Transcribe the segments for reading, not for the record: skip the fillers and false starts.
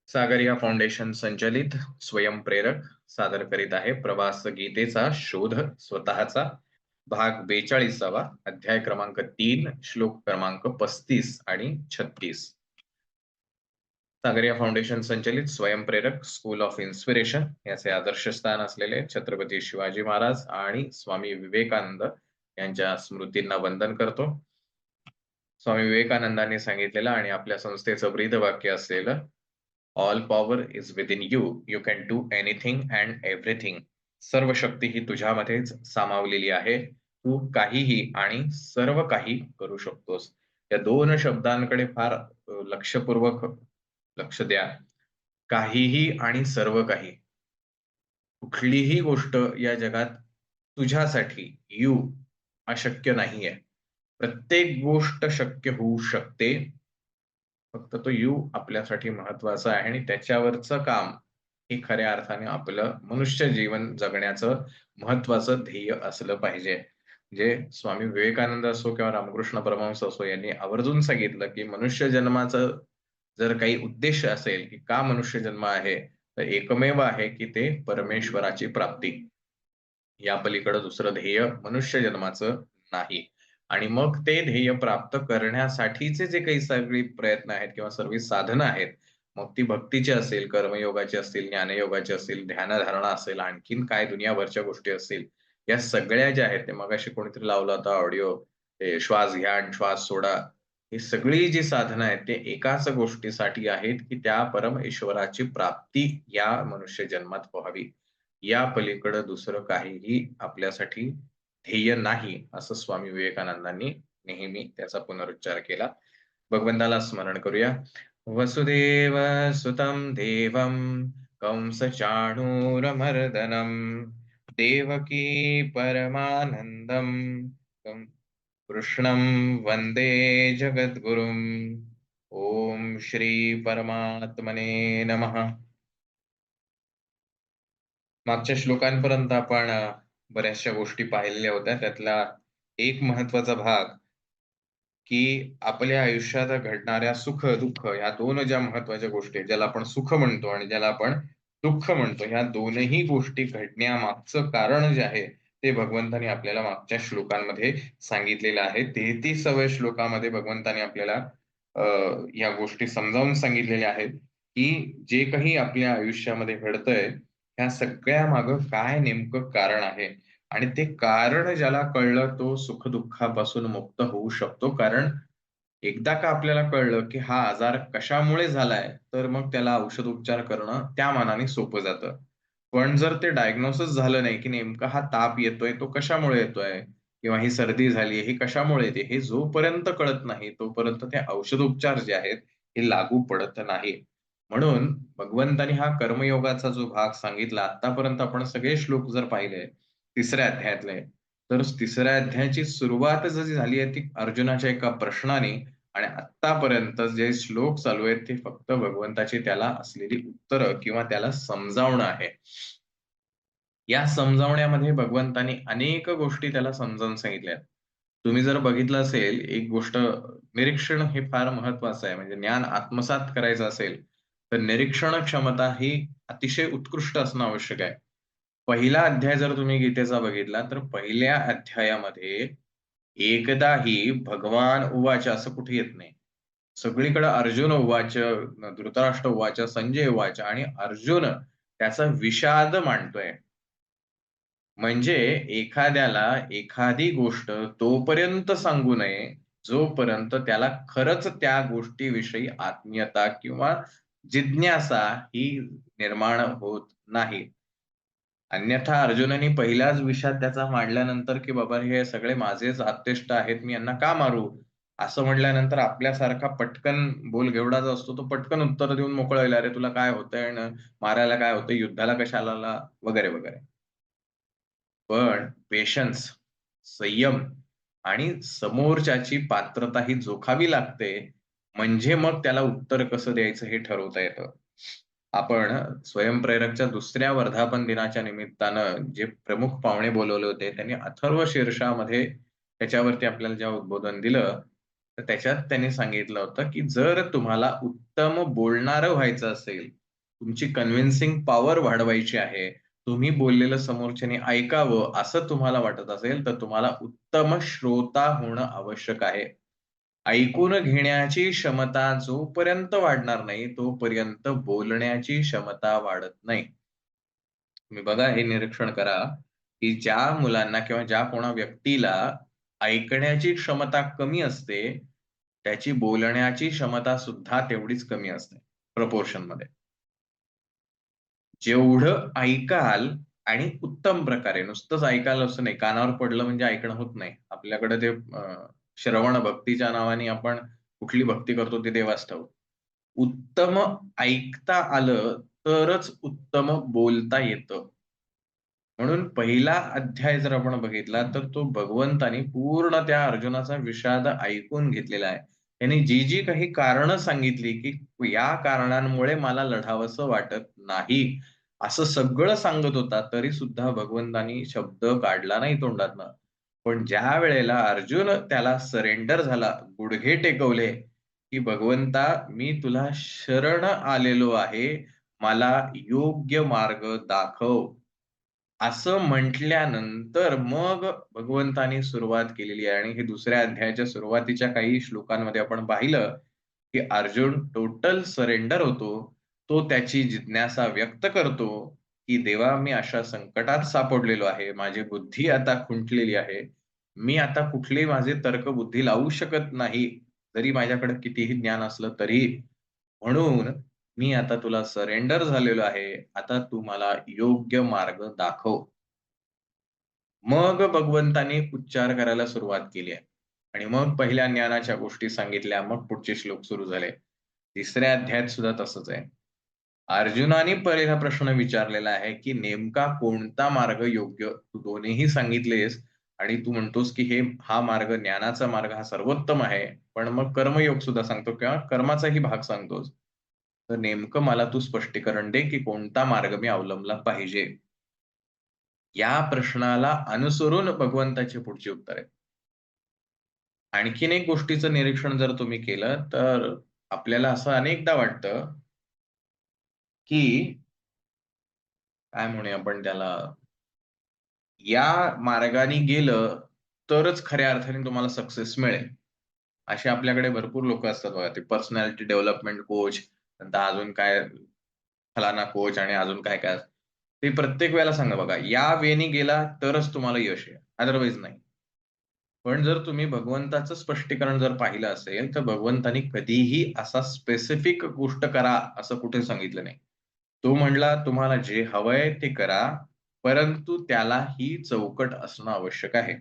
सागरिया foundation संचलित स्वयंप्रेरक सादर करीत आहे प्रवास गीतेचा शोध स्वतःचा भाग 42वा अध्याय क्रमांक 3 श्लोक क्रमांक 35 आणि 36. सागरिया फाउंडेशन संचलित स्वयंप्रेरक स्कूल ऑफ इन्स्पिरेशन याचे आदर्शस्थान असलेले छत्रपती शिवाजी महाराज आणि स्वामी विवेकानंद यांच्या स्मृतींना वंदन करतो. स्वामी विवेकानंदांनी सांगितलेलं आणि आपल्या संस्थेचं ब्रीदवाक्य असलेलं all power is within you, you can do anything and everything. सर्व शक्ती ही तुझ्यामध्येच सामावलेली आहे. तू काहीही आणि सर्व काही करू शकतोस. या दोन शब्दांकडे फार लक्षपूर्वक लक्ष द्या. काहीही आणि सर्व काही. कुठलीही गोष्ट या जगात तुझ्यासाठी अशक्य नाहीये. प्रत्येक गोष्ट शक्य होऊ शकते. फक्त तो आपल्यासाठी महत्वाचा आहे आणि त्याच्यावरचं काम हे खऱ्या अर्थाने आपलं मनुष्य जीवन जगण्याचं महत्वाचं ध्येय असलं पाहिजे. जे स्वामी विवेकानंद असो किंवा रामकृष्ण परमहंस असो यांनी आवर्जून सांगितलं की मनुष्य जन्माचं जर काही उद्देश असेल की का मनुष्य जन्म आहे, तर एकमेव आहे की ते परमेश्वराची प्राप्ती. या पलीकडे दुसरं ध्येय मनुष्य जन्माचं नाही. आणि मग ते ध्येय प्राप्त करण्यासाठीचे जे काही सगळी प्रयत्न आहेत किंवा सर्व साधनं आहेत, मग ती भक्तीची असेल, कर्मयोगाची असतील, ज्ञानयोगाची असतील, ध्यानधारणा असेल, आणखीन काय दुनियाभरच्या गोष्टी असतील, या सगळ्या ज्या आहेत ते मगाशी कोणीतरी लावला होता ऑडिओ, ते श्वास घ्या आणि श्वास सोडा. ही सगळी जी साधनं आहेत ते एकाच गोष्टीसाठी आहेत की त्या परमेश्वराची प्राप्ती या मनुष्य जन्मात व्हावी. या पलीकडे दुसरं काहीही आपल्यासाठी ध्येय नाही, असं स्वामी विवेकानंदांनी नेहमी त्याचा पुनरुच्चार केला. भगवंताला स्मरण करूया. वसुदेव सुतं देवं कंस चाणूरमर्दनम देवकी परमानंदम कृष्णं वंदे जगद्गुरुम. ओम श्री परमात्मने नमः. मागच्या श्लोकांपर्यंत आपण बऱ्याचशा गोष्टी पाहिलेल्या होत्या. त्यातला एक महत्वाचा भाग की आपल्या आयुष्यात घडणाऱ्या सुख दुःख या दोन ज्या महत्वाच्या गोष्टी आहेत, ज्याला आपण सुख म्हणतो आणि ज्याला आपण दुःख म्हणतो, ह्या दोनही गोष्टी घडण्यामागचं कारण जे आहे ते भगवंतानी आपल्याला मागच्या श्लोकांमध्ये सांगितलेलं आहे. 33व्या श्लोकामध्ये भगवंतानी आपल्याला या गोष्टी समजावून सांगितलेल्या आहेत की जे काही आपल्या आयुष्यामध्ये घडतंय ह्या सगळ्या मागं काय नेमकं कारण आहे. आणि ते कारण ज्याला कळलं तो सुख-दुःखापासून मुक्त होऊ शकतो. कारण एकदा का आपल्याला कळलं की हा आजार कशामुळे झालाय, तर मग त्याला औषध उपचार करणं त्या मानाने सोपं जातं. पण जर ते डायग्नोसिस झालं नाही की नेमका हा ताप येतोय तो कशामुळे येतोय किंवा ही सर्दी झाली ही कशामुळे येते, हे जोपर्यंत कळत नाही तोपर्यंत ते औषध उपचार जे आहेत हे लागू पडत नाही. म्हणून भगवंतानी हा कर्मयोगाचा जो भाग सांगितला, आतापर्यंत आपण सगळे श्लोक जर पाहिले तिसऱ्या अध्यायातले, तर तिसऱ्या अध्यायाची सुरुवात जी झाली आहे ती अर्जुनाच्या एका प्रश्नाने आणि आतापर्यंत जे श्लोक चालू आहेत ते फक्त भगवंताची त्याला असलेली उत्तरं किंवा त्याला समजावणं आहे. या समजावण्यामध्ये भगवंतानी अनेक गोष्टी त्याला समजावून सांगितल्या. तुम्ही जर बघितलं असेल, एक गोष्ट निरीक्षण हे फार महत्वाचं आहे. म्हणजे ज्ञान आत्मसात करायचं असेल, तर निरीक्षण क्षमता ही अतिशय उत्कृष्ट असणं आवश्यक आहे. पहिला अध्याय जर तुम्ही गीतेचा बघितला, तर पहिल्या अध्यायामध्ये एकदाही भगवान उवाच असं कुठे येत नाही. सगळीकडे अर्जुन उवाच, धृतराष्ट्र उवाच, संजय उवाच आणि अर्जुन त्याचा विषाद मांडतोय. म्हणजे एखाद्याला एखादी गोष्ट तोपर्यंत सांगू नये, जोपर्यंत त्याला खरंच त्या गोष्टीविषयी आत्मीयता किंवा जिज्ञासा ही निर्माण होत नाही. अन्यथा अर्जुनाने पहिल्याच विषयात त्याचा मांडल्यानंतर की बाबा हे सगळे माझेच आप्तेष्ट आहेत, मी यांना का मारू? असं म्हटल्यानंतर आपल्यासारखा पटकन बोलघेवडा जो असतो तो पटकन उत्तर देऊन मोकळा होईल, "अरे तुला काय होतंय? मारायला काय होतंय? युद्धाला कशाला आला?" वगैरे, वगैरे. पण पेशन्स, संयम आणि समोरच्याची पात्रता ही जोखावी लागते. म्हणजे मग त्याला उत्तर कसं द्यायचं हे ठरवता येतं. आपण स्वयंप्रेरकच्या दुसऱ्या वर्धापन दिनाच्या निमित्तानं जे प्रमुख पाहुणे बोलवले होते, त्यांनी अथर्व शीर्षामध्ये त्याच्यावरती आपल्याला जेव्हा उद्बोधन दिलं, तर त्याच्यात त्यांनी सांगितलं होतं, की जर तुम्हाला उत्तम बोलणारं व्हायचं असेल, तुमची कन्व्हिन्सिंग पॉवर वाढवायची आहे, तुम्ही बोललेलं समोरच्याने ऐकावं असं तुम्हाला वाटत असेल, तर तुम्हाला उत्तम श्रोता होणं आवश्यक आहे. ऐकून घेण्याची क्षमता जोपर्यंत वाढणार नाही, तोपर्यंत बोलण्याची क्षमता वाढत नाही. तुम्ही बघा, हे निरीक्षण करा, की ज्या मुलांना किंवा ज्या कोणा व्यक्तीला ऐकण्याची क्षमता कमी असते, त्याची बोलण्याची क्षमता सुद्धा तेवढीच कमी असते प्रपोर्शनमध्ये. जेवढं ऐकाल आणि उत्तम प्रकारे, नुसतंच ऐकायला असं नाही, कानावर पडलं म्हणजे ऐकणं होत नाही. आपल्याकडे ते श्रवण भक्तीच्या नावाने आपण कुठली भक्ती करतो ते देवास ठाऊक. उत्तम ऐकता आलं तरच उत्तम बोलता येतं. म्हणून पहिला अध्याय जर आपण बघितला तर तो भगवंतानी पूर्ण त्या अर्जुनाचा विषाद ऐकून घेतलेला आहे. त्यांनी जी जी काही कारणं सांगितली, की या कारणांमुळे मला लढावंसं वाटत नाही, असं सगळं सांगत होता, तरी सुद्धा भगवंतानी शब्द काढला नाही तोंडातनं. पण ज्या वेळेला अर्जुन त्याला सरेंडर झाला, गुडघे टेकवले, की भगवंता मी तुला शरण आलेलो आहे, मला योग्य मार्ग दाखव. असं म्हटल्यानंतर मग भगवंतानी सुरुवात केलेली आहे आणि हे दुसऱ्या अध्यायाच्या सुरुवातीच्या काही श्लोकांमध्ये आपण पाहिलं, की अर्जुन टोटल सरेंडर होतो. तो त्याची जिज्ञासा व्यक्त करतो, की देवा मी अशा संकटात सापडलेलो आहे. माझी बुद्धी आता खुंटलेली आहे. मी आता कुठलेही माझे तर्कबुद्धी लावू शकत नाही. जरी माझ्याकडे कितीही ज्ञान असलं तरी. म्हणून मी आता तुला सरेंडर झालेलो आहे. आता तू मला योग्य मार्ग दाखव. मग भगवंतानी उच्चार करायला सुरुवात केली आहे. आणि मग पहिल्या ज्ञानाच्या गोष्टी सांगितल्या, मग पुढचे श्लोक सुरू झाले. तिसऱ्या अध्यायात सुद्धा तसंच आहे. अर्जुनाने पहिला प्रश्न विचारलेला आहे, की नेमका कोणता मार्ग योग्य? तू दोन्हीही सांगितलेस आणि तू म्हणतोस, की हा मार्ग, ज्ञानाचा मार्ग हा सर्वोत्तम आहे. पण मग कर्मयोग सुद्धा सांगतो किंवा कर्माचाही भाग सांगतोस. तर नेमकं मला तू स्पष्टीकरण दे, की कोणता मार्ग मी अवलंबला पाहिजे? या प्रश्नाला अनुसरून भगवंताची पुढची उत्तर आहे. आणखीन एक गोष्टीचं निरीक्षण जर तुम्ही केलं, तर आपल्याला असं अनेकदा वाटतं, की काय म्हणूया आपण त्याला, या मार्गाने गेलं तरच खऱ्या अर्थाने तुम्हाला सक्सेस मिळेल. असे आपल्याकडे भरपूर लोकं असतात बघा. ते पर्सनॅलिटी डेव्हलपमेंट कोच, नंतर अजून काय फलाना कोच आणि अजून काय काय. ते प्रत्येक वेळेला सांगा बघा, या वेनी गेला तरच तुम्हाला यश आहे. अदरवाईज नाही. पण जर तुम्ही भगवंताचं स्पष्टीकरण जर पाहिलं असेल, तर भगवंतानी कधीही असा स्पेसिफिक गोष्ट करा असं कुठे सांगितलं नाही. तो म्हणला तुम्हाला जे हवंय ते करा, परंतु त्याला ही चौकट असणं आवश्यक आहे.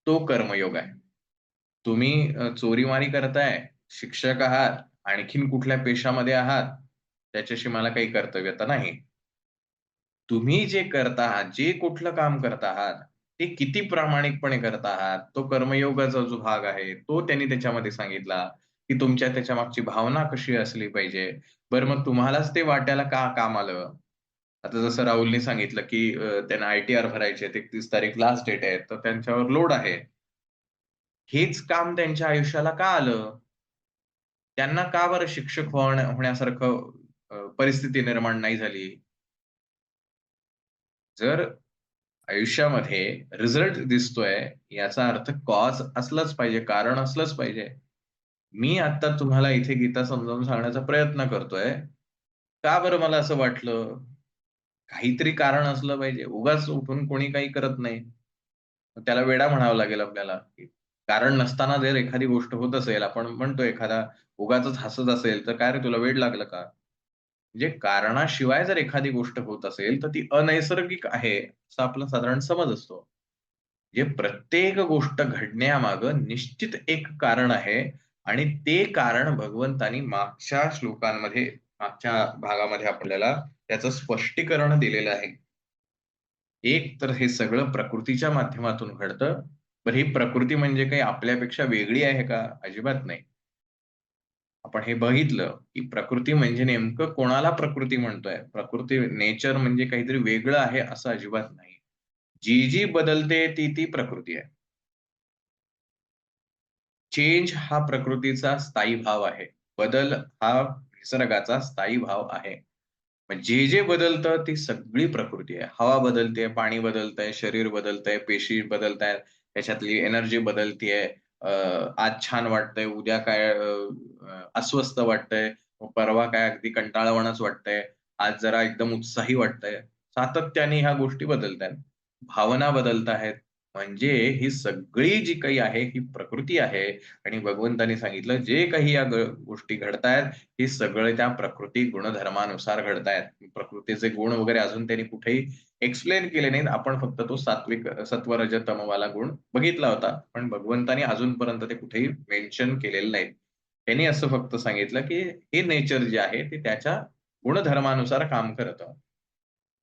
तो कर्मयोग आहे. तुम्ही चोरीमारी करताय, शिक्षक आहात, आणखीन कुठल्या पेशामध्ये आहात, त्याच्याशी मला काही कर्तव्यता नाही. तुम्ही जे करत आहात, जे कुठलं काम करत आहात, ते किती प्रामाणिकपणे करत आहात, तो कर्मयोगाचा जो भाग आहे, तो त्यांनी त्याच्यामध्ये सांगितला, की तुमच्या त्याच्यामागची भावना कशी असली पाहिजे. बरं मग तुम्हालाच ते वाट्याला का काम आलं? आता जसं राहुलनी सांगितलं, की त्यांना आय-टी-आर भरायचे आहेत, 31 तारीख लास्ट डेट आहे, तर त्यांच्यावर लोड आहे. हेच काम त्यांच्या आयुष्याला का आलं? त्यांना का बरं शिक्षक होण्यासारखं परिस्थिती निर्माण नाही झाली? जर आयुष्यामध्ये रिझल्ट दिसतोय, याचा अर्थ कॉज असलंच पाहिजे, कारण असलंच पाहिजे. मी आता तुम्हाला इथे गीता समजावून सांगण्याचा प्रयत्न करतोय. का बरं मला असं वाटलं? काहीतरी कारण असलं पाहिजे. उगाच उठून कोणी काही करत नाही. मग त्याला वेडा म्हणावं लागेल आपल्याला. कारण नसताना जर एखादी गोष्ट होत असेल, आपण म्हणतो एखादा उगाचच हसत असेल, तर "काय रे तुला वेड लागलं का?" म्हणजे कारणाशिवाय जर एखादी गोष्ट होत असेल, तर ती अनैसर्गिक आहे, असा आपला साधारण समज असतो. म्हणजे प्रत्येक गोष्ट घडण्यामागं निश्चित एक कारण आहे आणि ते कारण भगवंतानी मागच्या श्लोकांमध्ये, मागच्या भागामध्ये आपल्याला त्याचं स्पष्टीकरण दिलेलं आहे. एक तर हे सगळं प्रकृतीच्या माध्यमातून घडतं. तर ही प्रकृती म्हणजे काही आपल्यापेक्षा वेगळी आहे का? अजिबात नाही. आपण हे बघितलं, की प्रकृती म्हणजे नेमकं कोणाला प्रकृती म्हणतोय? प्रकृती, नेचर म्हणजे काहीतरी वेगळं आहे असं अजिबात नाही. जी जी बदलते ती ती प्रकृती आहे. चेंज हा प्रकृतीचा स्थायी भाव आहे. बदल हा निसर्गाचा स्थायी भाव आहे. मग जे बदलतं ती सगळी प्रकृती आहे. हवा बदलते, पाणी बदलतंय, शरीर बदलतंय, पेशी बदलतायत, त्याच्यातली एनर्जी बदलतीये. आज छान वाटतंय, उद्या काय अस्वस्थ वाटतंय, मग परवा काय अगदी कंटाळवाणंच वाटतंय, आज जरा एकदम उत्साही वाटतंय. सातत्याने ह्या गोष्टी बदलतायत. भावना बदलत आहेत. म्हणजे ही सगळी जी काही आहे ही प्रकृती आहे आणि भगवंतांनी सांगितलं जे काही या गोष्टी घडतायत हे सगळे त्या प्रकृती गुणधर्मानुसार घडतायत. प्रकृतीचे गुण वगैरे अजून त्यांनी कुठेही एक्सप्लेन केले नाहीत. आपण फक्त तो सात्विक सत्व रज तमवाला गुण बघितला होता. पण भगवंतांनी अजूनपर्यंत ते कुठेही मेन्शन केलेलं नाही. त्यांनी असं फक्त सांगितलं की हे नेचर जे आहे ते त्याच्या गुणधर्मानुसार काम करतं.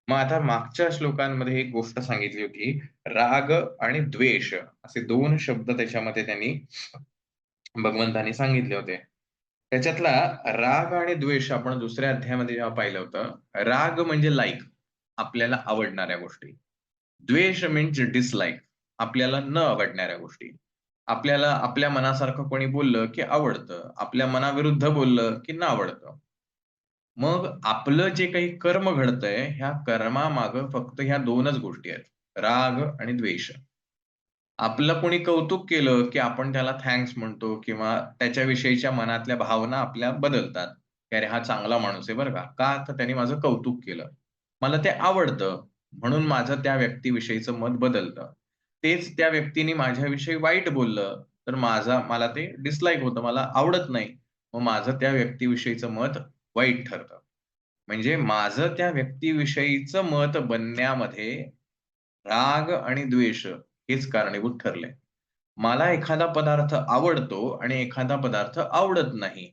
मग आता मागच्या श्लोकांमध्ये एक गोष्ट सांगितली होती, राग आणि द्वेष असे दोन शब्द त्याच्यामध्ये त्यांनी भगवंतांनी सांगितले होते. त्याच्यातला राग आणि द्वेष आपण दुसऱ्या अध्यायामध्ये जेव्हा पाहिलं होतं, राग म्हणजे लाईक, आपल्याला आवडणाऱ्या गोष्टी. द्वेष म्हणजे डिसलाईक, आपल्याला न आवडणाऱ्या गोष्टी. आपल्याला आपल्या मनासारखं कोणी बोललं की आवडतं, आपल्या मनाविरुद्ध बोललं की नावडतं. मग आपलं जे काही कर्म घडतंय, ह्या कर्मामागं फक्त ह्या दोनच गोष्टी आहेत, राग आणि द्वेष. आपलं कोणी कौतुक केलं, की आपण त्याला थँक्स म्हणतो किंवा त्याच्याविषयीच्या मनातल्या भावना आपल्या बदलतात, की "अरे, हा चांगला माणूस आहे बरं का." का? तर त्याने माझं कौतुक केलं. मला ते आवडतं, म्हणून माझं त्या व्यक्तीविषयीचं मत बदलतं. तेच त्या व्यक्तीने माझ्याविषयी वाईट बोललं, तर मला ते डिसलाईक होतं, मला आवडत नाही. मग माझं त्या व्यक्तीविषयीचं मत वाईट ठरतं. म्हणजे माझं त्या व्यक्तीविषयीचं मत बनण्यामध्ये राग आणि द्वेष हेच कारणीभूत ठरले. मला एखादा पदार्थ आवडतो आणि एखादा पदार्थ आवडत नाही.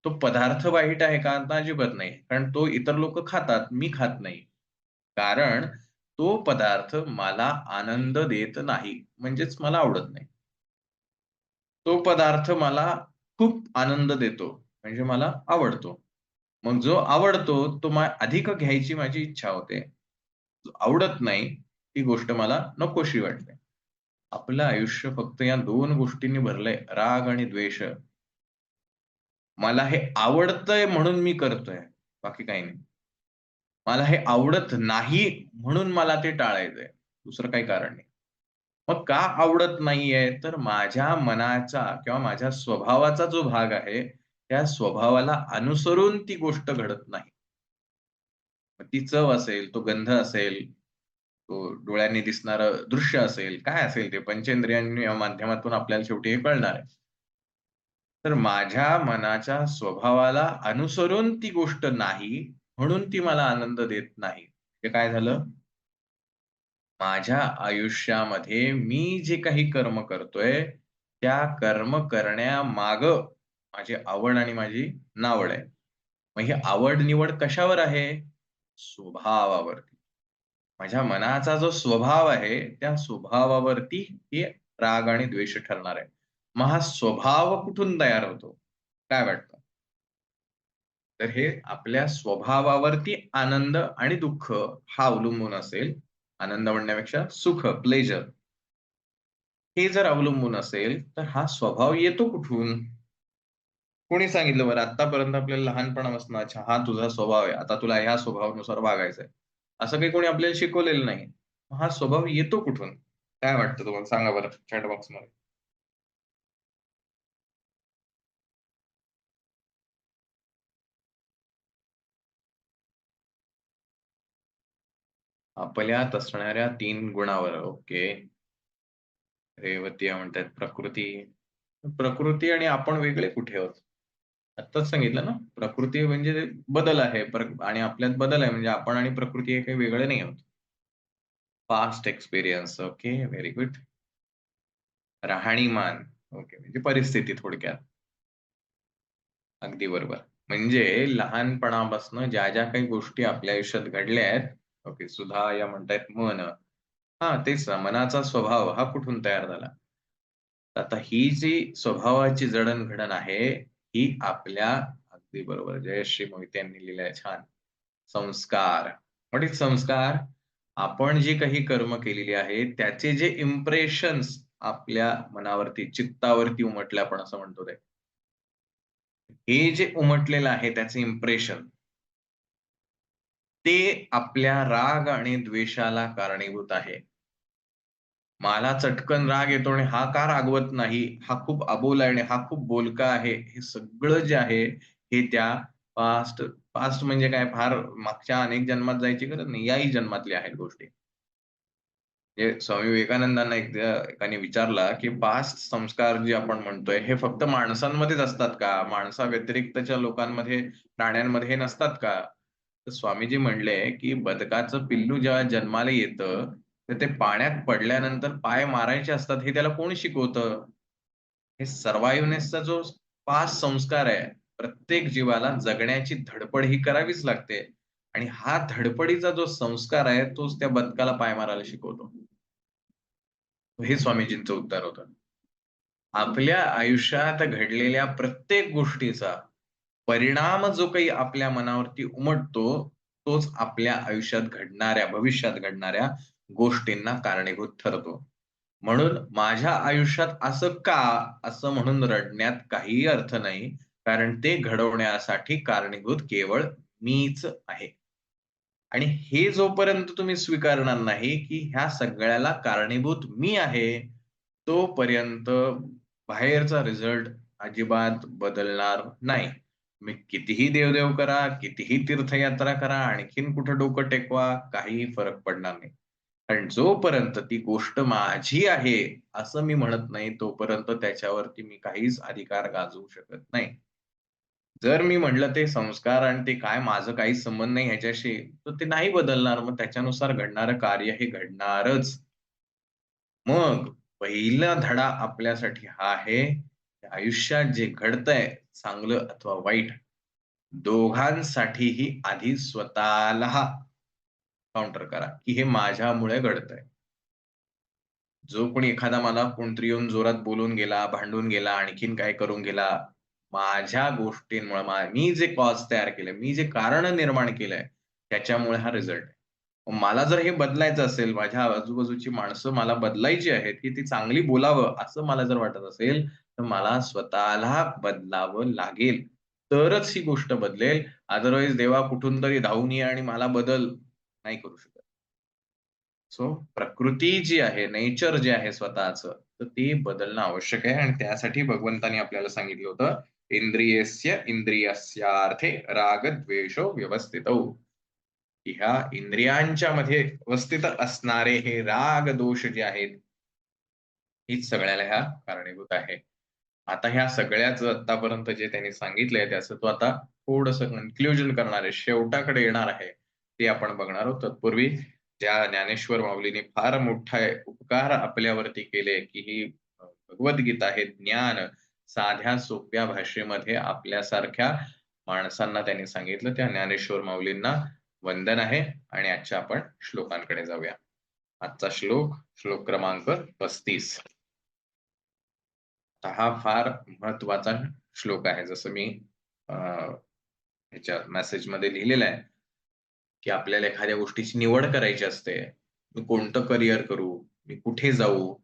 तो पदार्थ वाईट आहे का? तर अजिबात नाही. कारण तो इतर लोकं खातात, मी खात नाही. कारण तो पदार्थ मला आनंद देत नाही. म्हणजेच मला आवडत नाही. तो पदार्थ मला खूप आनंद देतो. म्हणजे मला आवडतो. मग जो आवडतो तो अधिक घ्यायची माझी इच्छा होते. जो आवडत नाही, ती गोष्ट मला नकोशी वाटते. आपलं आयुष्य फक्त या 2 गोष्टींनी भरलंय, राग आणि द्वेष. मला हे आवडतंय म्हणून मी करतोय, बाकी काही नाही. मला हे आवडत नाही म्हणून मला ते टाळायचंय. दुसरं काही कारण नाही. मग का आवडत नाहीये? तर माझ्या मनाचा किंवा माझ्या स्वभावाचा जो भाग आहे, त्या स्वभावाला अनुसरून ती गोष्ट घडत नाही. मग ती चव असेल, तो गंध असेल, तो डोळ्यांनी दिसणारं दृश्य असेल, काय असेल ते पंचेंद्रियांच्या माध्यमातून आपल्याला शेवटी हे कळणार आहे. तर माझ्या मनाच्या स्वभावाला अनुसरून ती गोष्ट नाही, म्हणून ती मला आनंद देत नाही. हे काय झालं? माझ्या आयुष्यामध्ये मी जे काही कर्म करतोय, त्या कर्म करण्यामागं माझी आवड आणि माझी नावड आहे. मग ही आवड-निवड कशावर आहे? स्वभावावरती. माझ्या मनाचा जो स्वभाव आहे, त्या स्वभावावरती हे राग आणि द्वेष ठरणार आहे. मग हा स्वभाव कुठून तयार होतो? काय वाटतं? तर हे आपल्या स्वभावावरती आनंद आणि दुःख हा अवलंबून असेल. आनंद म्हणण्यापेक्षा सुख, प्लेजर हे जर अवलंबून असेल, तर हा स्वभाव येतो कुठून? कोणी सांगितलं बरं आत्तापर्यंत आपल्याला लहानपणापासून अच्छा हा तुझा स्वभाव आहे. आता तुला ह्या स्वभावानुसार वागायचंय. असं काही कोणी आपल्याला शिकवलेलं नाही. हा स्वभाव येतो कुठून? काय वाटतं तुम्हाला? सांगा बरं चॅट बॉक्समध्ये. आपल्यात असणाऱ्या 3 गुणावर. ओके. रेवती म्हणतायत प्रकृती. प्रकृती आणि आपण वेगळे कुठे आहोत? आत्ताच सांगितलं ना, प्रकृती म्हणजे बदल आहे आणि आपल्यात बदल आहे म्हणजे आपण आणि प्रकृती हे काही वेगळे नाही आहोत. Past experience. Okay, very good. राहणीमान. ओके, म्हणजे परिस्थिती थोडक्यात. अगदी बरोबर. म्हणजे लहानपणापासून ज्या काही गोष्टी आपल्या आयुष्यात घडल्या आहेत, ओके, सुधा या म्हणतायत मन. हां, तेच ना, मनाचा स्वभाव हा कुठून तयार झाला? आता ही जी स्वभावाची जडण-घडण आहे, ही आपल्या अगदी बरोबर जयश्री मोहिते यांनी लिहिलंय छान. संस्कार. व्हॉट इज संस्कार? आपण जी काही कर्म केलेली आहेत, त्याचे जे इम्प्रेशन्स आपल्या मनावरती, चित्तावरती उमटलं आपण असं म्हणतो ते. हे जे उमटलेलं आहे त्याचे इम्प्रेशन, ते आपल्या राग आणि द्वेषाला कारणीभूत आहे. मला चटकन राग येतो आणि हा का रागवत नाही? हा खूप अबोला आहे आणि हा खूप बोलका आहे. हे सगळं जे आहे, हे त्या पास्ट पास्ट म्हणजे काय फार मागच्या अनेक जन्मात जायची गरज नाही. याही जन्मातल्या आहेत गोष्टी. म्हणजे स्वामी विवेकानंदांना एकदा एकाने विचारला, की पास्ट संस्कार जे आपण म्हणतोय, हे फक्त माणसांमध्येच असतात का? माणसाव्यतिरिक्तच्या लोकांमध्ये, प्राण्यांमध्ये हे नसतात का? तर स्वामीजी म्हणले, की बदकाचं पिल्लू जेव्हा जन्माला येतं, तर ते पाण्यात पडल्यानंतर पाय मारायचे असतात, हे त्याला कोण शिकवतं? हे सर्व्हायव्हनेसचा जो पास्ट संस्कार आहे, प्रत्येक जीवाला जगण्याची धडपड ही करावीच लागते आणि हा धडपडीचा जो संस्कार आहे, तोच त्या बदकाला पाय मारायला शिकवतो. हे स्वामीजींचं उत्तर होतं. आपल्या आयुष्यात घडलेल्या प्रत्येक गोष्टीचा परिणाम जो काही आपल्या मनावरती उमटतो, तोच आपल्या आयुष्यात घडणाऱ्या, भविष्यात घडणाऱ्या गोष्टींना कारणीभूत ठरतो. म्हणून माझ्या आयुष्यात असं का? असं म्हणून रडण्यात काहीही अर्थ नाही. कारण ते घडवण्यासाठी कारणीभूत केवळ मीच आहे. आणि हे जोपर्यंत तुम्ही स्वीकारणार नाही, की ह्या सगळ्याला कारणीभूत मी आहे, तोपर्यंत बाहेरचा रिझल्ट अजिबात बदलणार नाही. तुम्ही कितीही देवदेव करा, कितीही तीर्थयात्रा करा, आणखीन कुठं डोकं टेकवा, काहीही फरक पडणार नाही. कारण जोपर्यंत ती गोष्ट माझी आहे, असं मी म्हणत नाही, तोपर्यंत त्याच्यावरती मी काहीच अधिकार गाजवू शकत नाही. जर मी म्हटलं ते संस्कार आणि ते काय माझं काहीच संबंध नाही ह्याच्याशी, तर ते नाही बदलणार. मग त्याच्यानुसार घडणारं कार्य हे घडणारच. मग पहिला धडा आपल्यासाठी हा आहे, की आयुष्यात जे घडतंय, चांगलं अथवा वाईट, दोघांसाठीही आधी स्वतःला काउंटर करा, की हे माझ्यामुळे घडतंय. जो कोणी एखादा मला कोणतरी येऊन जोरात बोलून गेला, भांडून गेला, आणखीन काय करून गेला, माझ्या गोष्टींमुळे मी जे कॉज तयार केले, मी जे कारण निर्माण केलंय, त्याच्यामुळे हा रिझल्ट आहे. मला जर हे बदलायचं असेल, माझ्या आजूबाजूची माणसं मला बदलायची आहेत, की ती चांगली बोलावं असं मला जर वाटत असेल, तर मला स्वतःला बदलावं लागेल. तरच ही गोष्ट बदलेल. अदरवाईज देवा कुठून तरी धावून ये आणि मला बदल, नाही करू शकत. सो प्रकृती जी आहे, नेचर जे आहे स्वतःचं, तर ते बदलणं आवश्यक आहे आणि त्यासाठी भगवंतांनी आपल्याला सांगितलं होतं, "इंद्रियस्य इंद्रियस्यार्थे राग-द्वेषौ व्यवस्थितौ." की ह्या इंद्रियांच्या मध्ये व्यवस्थित असणारे हे राग दोष जे आहेत, हीच सगळ्याला ह्या कारणीभूत आहे. आता ह्या सगळ्याचं आत्तापर्यंत जे त्यांनी सांगितलंय त्याचं तो आता थोडंसं कन्क्लुजन करणार आहे, शेवटाकडे येणार आहे. ते आपण बघणार आहोत. तत्पूर्वी ज्या ज्ञानेश्वर माऊलींनी फार मोठा उपकार आपल्यावरती केले, की ही भगवद्गीता हे ज्ञान साध्या सोप्या भाषेमध्ये आपल्यासारख्या माणसांना त्यांनी सांगितलं. त्या ज्ञानेश्वर माऊलींना वंदन आहे आणि आजच्या आपण श्लोकांकडे जाऊया. आजचा श्लोक, श्लोक क्रमांक 35. हा फार महत्वाचा श्लोक आहे. जसं मी ह्याच्या मेसेजमध्ये लिहिलेलं आहे, की आपल्याला एखाद्या गोष्टीची निवड करायची असते. मी कोणतं करियर करू? मी कुठे जाऊ?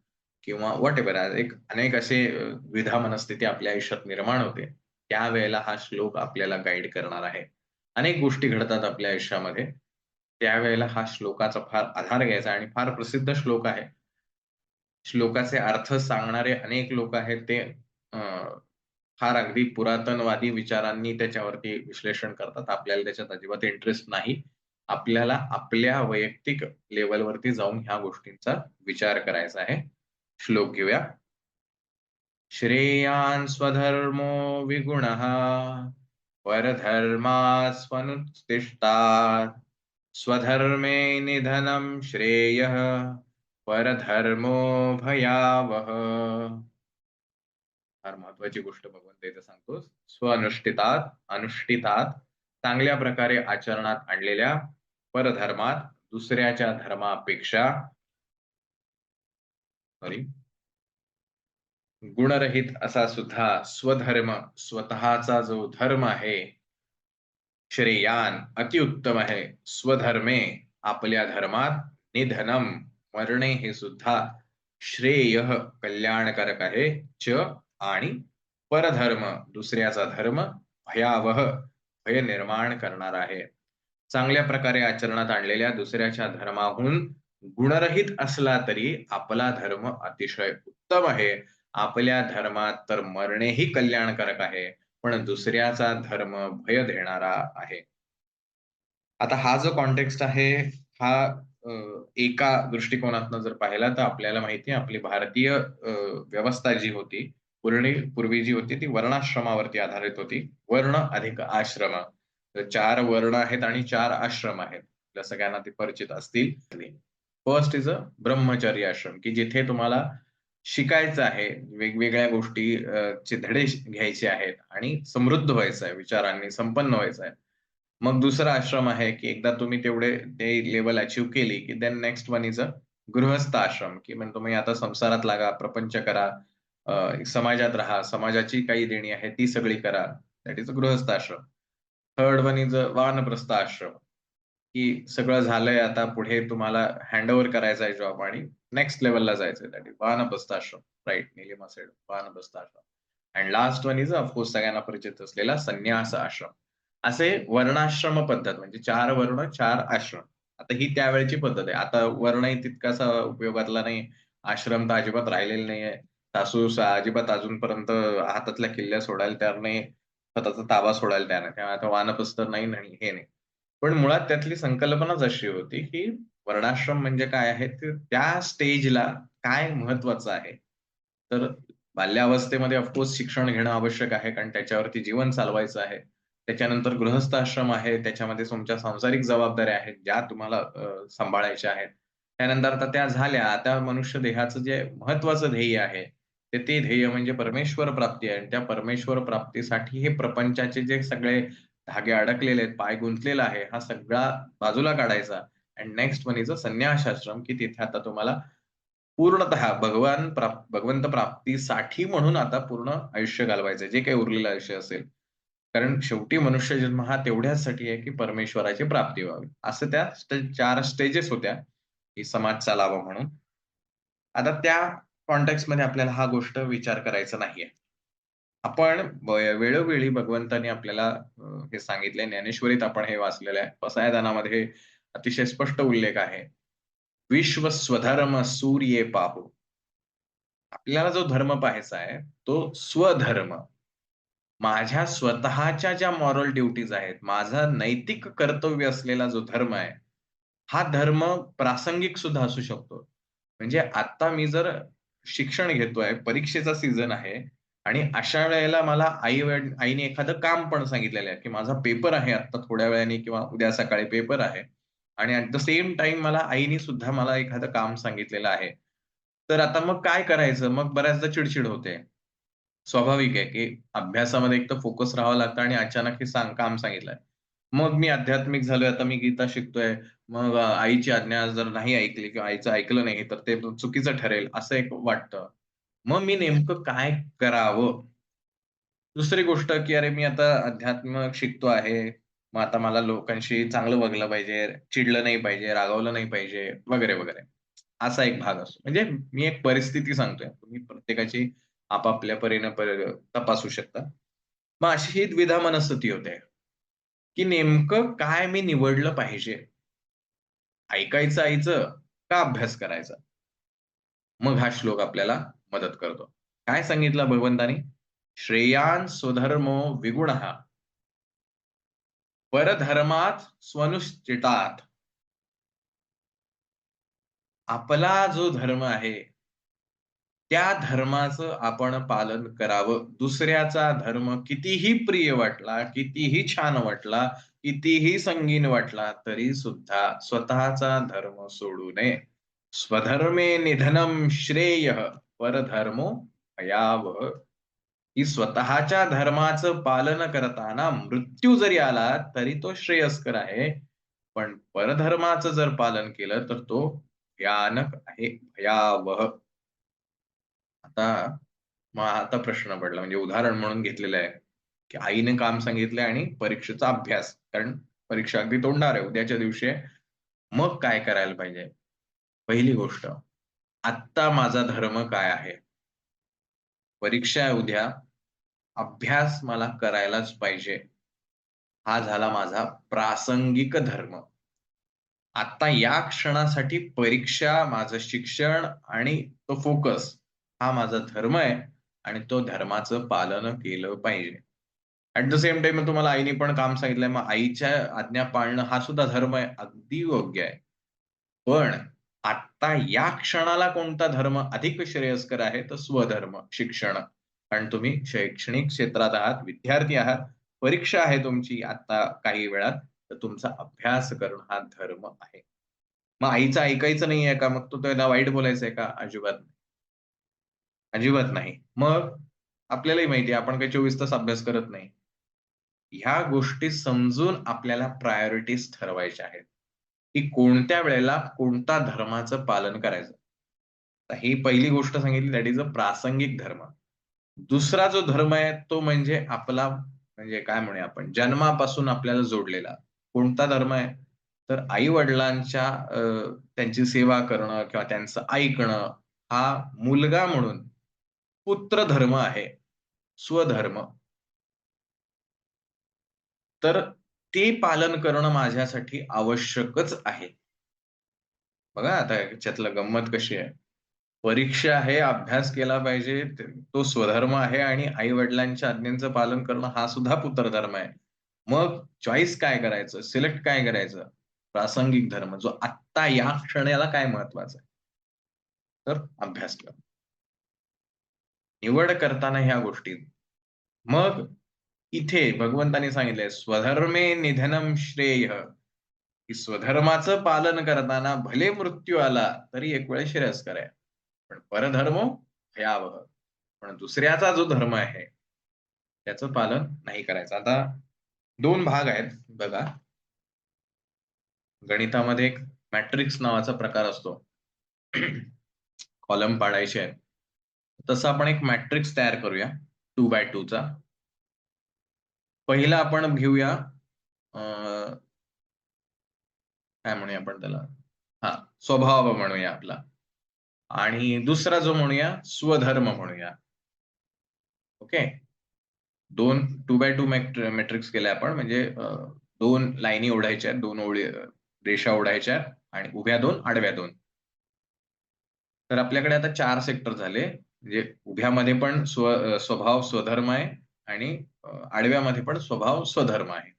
किंवा व्हॉटएव्हर अनेक असे द्विधा मनस्थिती आपल्या आयुष्यात निर्माण होते. त्यावेळेला हा श्लोक आपल्याला गाईड करणार आहे. अनेक गोष्टी घडतात आपल्या आयुष्यामध्ये. त्यावेळेला हा श्लोकाचा फार आधार घ्यायचा आणि फार प्रसिद्ध श्लोक आहे. श्लोकाचे अर्थ सांगणारे अनेक लोक आहेत ते अ, फार अगदी पुरातनवादी विचारांनी त्याच्यावरती विश्लेषण करतात. आपल्याला त्याच्यात अजिबात इंटरेस्ट नाही. आपल्याला आपल्या वैयक्तिक लेव्हलवरती जाऊन ह्या गोष्टींचा विचार करायचा आहे. श्लोक घेऊया. श्रेयान् स्वधर्मो विगुणः परधर्मास्मनुतिष्ठात्. स्वधर्मे निधनं श्रेयः परधर्मो भयावह. फार महत्वाची गोष्ट भगवंत इथे सांगतो. स्वअनुष्ठितात, अनुष्ठितात, चांगल्या प्रकारे आचरणात आणलेल्या, परधर्मात, दुसऱ्याच्या धर्मापेक्षा, सॉरी, गुणरहित असा सुद्धा स्वधर्म, स्वतःचा जो धर्म आहे, श्रेयान अतिउत्तम आहे. स्वधर्मे आपल्या धर्मात, निधनम मरणे हे सुद्धा श्रेय कल्याणकारक आहे, च आणि परधर्म दुसऱ्याचा धर्म भयावह भय निर्माण करणार आहे. चांगल्या प्रकारे आचरणात आणलेल्या दुसऱ्याच्या धर्माहून गुणरहित असला तरी आपला धर्म अतिशय उत्तम आहे. आपल्या धर्मात तर मरणेही कल्याणकारक आहे, पण दुसऱ्याचा धर्म भय देणारा आहे. आता हा जो कॉन्टेक्स्ट आहे, हा एका दृष्टिकोनातनं जर पाहिला तर आपल्याला माहिती आहे आपली भारतीय व्यवस्था जी होती, पूर्वी जी होती ती वर्णाश्रमावरती आधारित होती. वर्ण अधिक आश्रम. तर 4 वर्ण आहेत आणि 4 आश्रम आहेत. आपल्या सगळ्यांना ते परिचित असतील. फर्स्ट इज अ ब्रह्मचर्य आश्रम, की जिथे तुम्हाला शिकायचं आहे, वेगवेगळ्या गोष्टी चे धडे घ्यायचे आहेत आणि समृद्ध व्हायचं आहे, विचारांनी संपन्न व्हायचं आहे. मग दुसरा आश्रम आहे, की एकदा तुम्ही ते लेव्हल अचीव्ह केली, की then next one is a grihastha ashram, की म्हणजे तुम्ही आता संसारात लागा, प्रपंच करा, समाजात राहा, समाजाची काही देणी आहे ती सगळी करा. That is a grihastha Ashram. Third one is अ वानप्रस्थ आश्रम, की सगळं झालंय आता पुढे तुम्हाला हँडओव्हर करायचा आहे जॉब आणि नेक्स्ट लेव्हलला जायचंय. दॅट इज वानप्रस्थ आश्रम. Right, Nilima said Vanaprastha ashram. And last one is of course सगळ्यांना परिचित असलेला संन्यास आश्रम. असे वर्णाश्रम पद्धत म्हणजे 4 वर्ण 4 आश्रम. आता ही त्यावेळची पद्धत आहे. आता वर्णही तितकासा उपयोगातला नाही. आश्रम तर अजिबात राहिलेले नाहीये. सासू अजिबात अजूनपर्यंत हातातल्या किल्ल्या सोडायला तयार नाही. स्वतःचा ताबा सोडायला तयार नाही. त्यामुळे आता वानप्रस्थ नाही आणि हे नाही. पण मुळात त्यातली संकल्पनाच अशी होती, की वर्णाश्रम म्हणजे काय आहे, तर त्या स्टेजला काय महत्वाचं आहे. तर बाल्यावस्थेमध्ये ऑफकोर्स शिक्षण घेणं आवश्यक आहे, कारण त्याच्यावरती जीवन चालवायचं आहे. त्याच्यानंतर गृहस्थ आश्रम आहे, त्याच्यामध्ये तुमच्या सांसारिक जबाबदाऱ्या आहेत, ज्या तुम्हाला सांभाळायच्या आहेत. त्यानंतर आता त्या झाल्या, आता मनुष्य देहाचं जे महत्वाचं ध्येय आहे, ते ध्येय म्हणजे परमेश्वर प्राप्ती आहे. आणि त्या परमेश्वर प्राप्तीसाठी हे प्रपंचाचे जे सगळे धागे अडकलेले आहेत, पाय गुंतलेला आहे, हा सगळा बाजूला काढायचा. अँड नेक्स्ट वन इज अ संन्यास आश्रम, की तिथे आता तुम्हाला पूर्णतः भगवंत प्राप्तीसाठी म्हणून आता पूर्ण आयुष्य घालवायचंय, जे काही उरलेलं आयुष्य असेल. कारण शेवटी मनुष्य जन्म हा तेवढ्याचसाठी आहे, की परमेश्वराची प्राप्ती व्हावी. असं त्या 4 स्टेजेस होत्या, की समाज चालावा म्हणून. आता त्या कॉन्टेक्स्टमध्ये आपल्याला हा गोष्ट विचार करायचा नाहीये. आपण वेळोवेळी भगवंताने आपल्याला हे सांगितलंय. ज्ञानेश्वरीत आपण हे वाचलेलं आहे. पसायदानामध्ये अतिशय स्पष्ट उल्लेख आहे. विश्व स्वधर्म सूर्ये पाहू. आपल्याला जो धर्म पाहायचा आहे, तो स्वधर्म. माझ्या स्वतःच्या ज्या मॉरल ड्युटीज आहेत, माझं नैतिक कर्तव्य असलेला जो धर्म आहे, हा धर्म प्रासंगिक सुद्धा असू शकतो. म्हणजे आता मी जर शिक्षण घेतोय, परीक्षेचा सीझन आहे आणि अशा वेळेला मला आईने एखादं काम पण सांगितलेलं आहे, की माझा पेपर आहे आता थोड्या वेळाने किंवा उद्या सकाळी पेपर आहे आणि ॲट द सेम टाईम मला आईने सुद्धा मला एखादं काम सांगितलेलं आहे. तर आता मग काय करायचं? मग बऱ्याचदा चिड होते. स्वाभाविक आहे, की अभ्यासामध्ये एक तर फोकस राहावं लागतं आणि अचानक हे काम सांगितलंय. मग मी आध्यात्मिक झालोय, आता मी गीता शिकतोय. मग आईची आज्ञा जर नाही ऐकली किंवा आईचं ऐकलं नाही, तर ते चुकीचं ठरेल असं एक वाटतं. मग मी नेमकं काय करावं? दुसरी गोष्ट, की अरे मी आता अध्यात्म शिकतो आहे. मग आता मला लोकांशी चांगलं वागलं पाहिजे, चिडलं नाही पाहिजे, रागावलं नाही पाहिजे, वगैरे, वगैरे. असा एक भाग असतो. म्हणजे मी एक परिस्थिती सांगतोय. तुम्ही प्रत्येकाची आपापल्या परीने तपासू शकता. मग अशी ही द्विधा मनस्थिती होते, की नेमकं काय मी निवडलं पाहिजे? ऐकायचं आईचं का अभ्यास करायचा? मग हा श्लोक आपल्याला मदत करतो. काय सांगितलं भगवंतानी? श्रेयान् स्वधर्मो विगुणः परधर्मात स्वनुष्ठितात्. आपला जो धर्म आहे, त्या धर्माचं आपण पालन करावं. दुसऱ्याचा धर्म कितीही प्रिय वाटला, कितीही छान वाटला, कितीही संगीन वाटला, तरी सुद्धा स्वतःचा धर्म सोडू नये. स्वधर्मे निधनम श्रेयः परधर्मो भयावह. की स्वतःच्या धर्माचं पालन करताना मृत्यू जरी आला, तरी तो श्रेयस्कर आहे. पण परधर्माचं जर पालन केलं, तर तो भयानक आहे, भयावह. आता मग आता प्रश्न पडला म्हणजे उदाहरण म्हणून घेतलेलं आहे, की आईने काम सांगितलंय आणि परीक्षेचा अभ्यास. कारण परीक्षा अगदी तोंडावर आहे, उद्याच्या दिवशी आहे. मग काय करायला पाहिजे? पहिली गोष्ट, आत्ता माझा धर्म काय आहे? परीक्षा आहे उद्या, अभ्यास मला करायलाच पाहिजे. हा झाला माझा प्रासंगिक धर्म. आता या क्षणासाठी परीक्षा, माझं शिक्षण आणि तो फोकस हा माझा धर्म आहे आणि तो धर्माचं पालन केलं पाहिजे. ॲट द सेम टाईम तुम्हाला आईने पण काम सांगितलंय, मग आईच्या आज्ञा पाळणं हा सुद्धा धर्म आहे. अगदी योग्य आहे. पण आत्ता या क्षणाला कोणता धर्म अधिक श्रेयस्कर आहे? तर स्वधर्म, शिक्षण. कारण तुम्ही शैक्षणिक क्षेत्रात आहात, विद्यार्थी आहात, परीक्षा आहे तुमची आता काही वेळात, तर तुमचा अभ्यास करणं हा धर्म आहे. मग आईचं ऐकायचं नाहीये का? मग तो त्याला वाईट बोलायचंय का? अजिबात नाही. अजिबात नाही. मग आपल्यालाही माहिती आहे आपण काही 24 तास अभ्यास करत नाही. ह्या गोष्टी समजून आपल्याला प्रायोरिटीज ठरवायच्या आहेत, की कोणत्या वेळेला कोणत्या धर्माचं पालन करायचं. तर ही पहिली गोष्ट सांगितली दॅट इज अ प्रासंगिक धर्म. दुसरा जो धर्म आहे तो म्हणजे आपला म्हणजे काय म्हणूया आपण जन्मापासून आपल्याला जोडलेला. कोणता धर्म आहे? तर आई-वडिलांच्या त्यांची सेवा करणं किंवा त्यांचं ऐकणं हा मुलगा म्हणून पुत्र धर्म आहे, स्वधर्म. तर ते पालन करणं माझ्यासाठी आवश्यकच आहे. बघा आता ह्याच्यातलं गंमत कशी आहे. परीक्षा आहे, अभ्यास केला पाहिजे, तो स्वधर्म आहे आणि आई-वडिलांच्या आज्ञांचं पालन करणं हा सुद्धा पुत्रधर्म आहे. मग चॉईस काय करायचं? सिलेक्ट काय करायचं? प्रासंगिक धर्म जो आत्ता या क्षणाला काय महत्वाचं आहे? तर अभ्यास करणं. निवड करताना ह्या गोष्टी. मग इथे भगवंतांनी सांगितलंय स्वधर्मे निधनम श्रेय, की स्वधर्माचं पालन करताना भले मृत्यू आला तरी एक वेळ श्रेयस्कर आहे. पण परधर्मो भयावह. पण दुसऱ्याचा जो धर्म आहे, त्याचं पालन नाही करायचं. आता 2 भाग आहेत बघा. गणितामध्ये एक मॅट्रिक्स नावाचा प्रकार असतो. कॉलम पाडायचे आहेत. तसं आपण एक मॅट्रिक्स तयार करूया 2x2 चा. पहिला आपण घेऊया अ, काय म्हणूया आपण त्याला? हां, स्वभाव म्हणूया आपला आणि दुसरा जो म्हणूया स्वधर्म म्हणूया. ओके. 2 2x2 मॅट्रिक्स केलाय आपण म्हणजे 2 लाईनी ओढायच्या आहेत, 2 ओळी रेषा ओढायच्या आणि उभ्या 2, आडव्या 2. तर आपल्याकडे आता 4 सेक्टर झाले. म्हणजे उभ्यामध्ये पण स्वभाव स्वधर्म आहे आणि आडव्यामध्ये पण स्वभाव स्वधर्म आहे.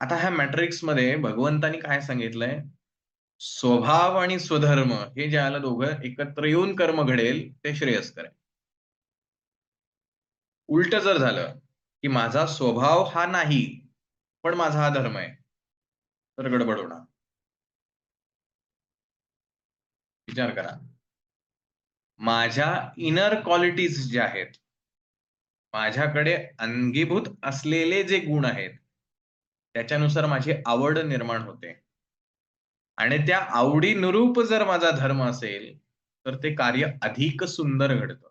आता ह्या मॅट्रिक्समध्ये भगवंतानी काय सांगितलंय? स्वभाव आणि स्वधर्म हे ज्याला दोघं एकत्र येऊन कर्म घडेल ते श्रेयस्कर आहे. उलट जर झालं, की माझा स्वभाव हा नाही, पण माझा हा धर्म आहे, तर गडबड होणार. विचार करा. माझ्या इनर क्वालिटीज ज्या आहेत, माझ्याकडे अंगीभूत असलेले जे गुण आहेत, त्याच्यानुसार माझी आवड निर्माण होते. आणि त्या आवडीनुरूप जर माझा धर्म असेल, तर ते कार्य अधिक सुंदर घडतं.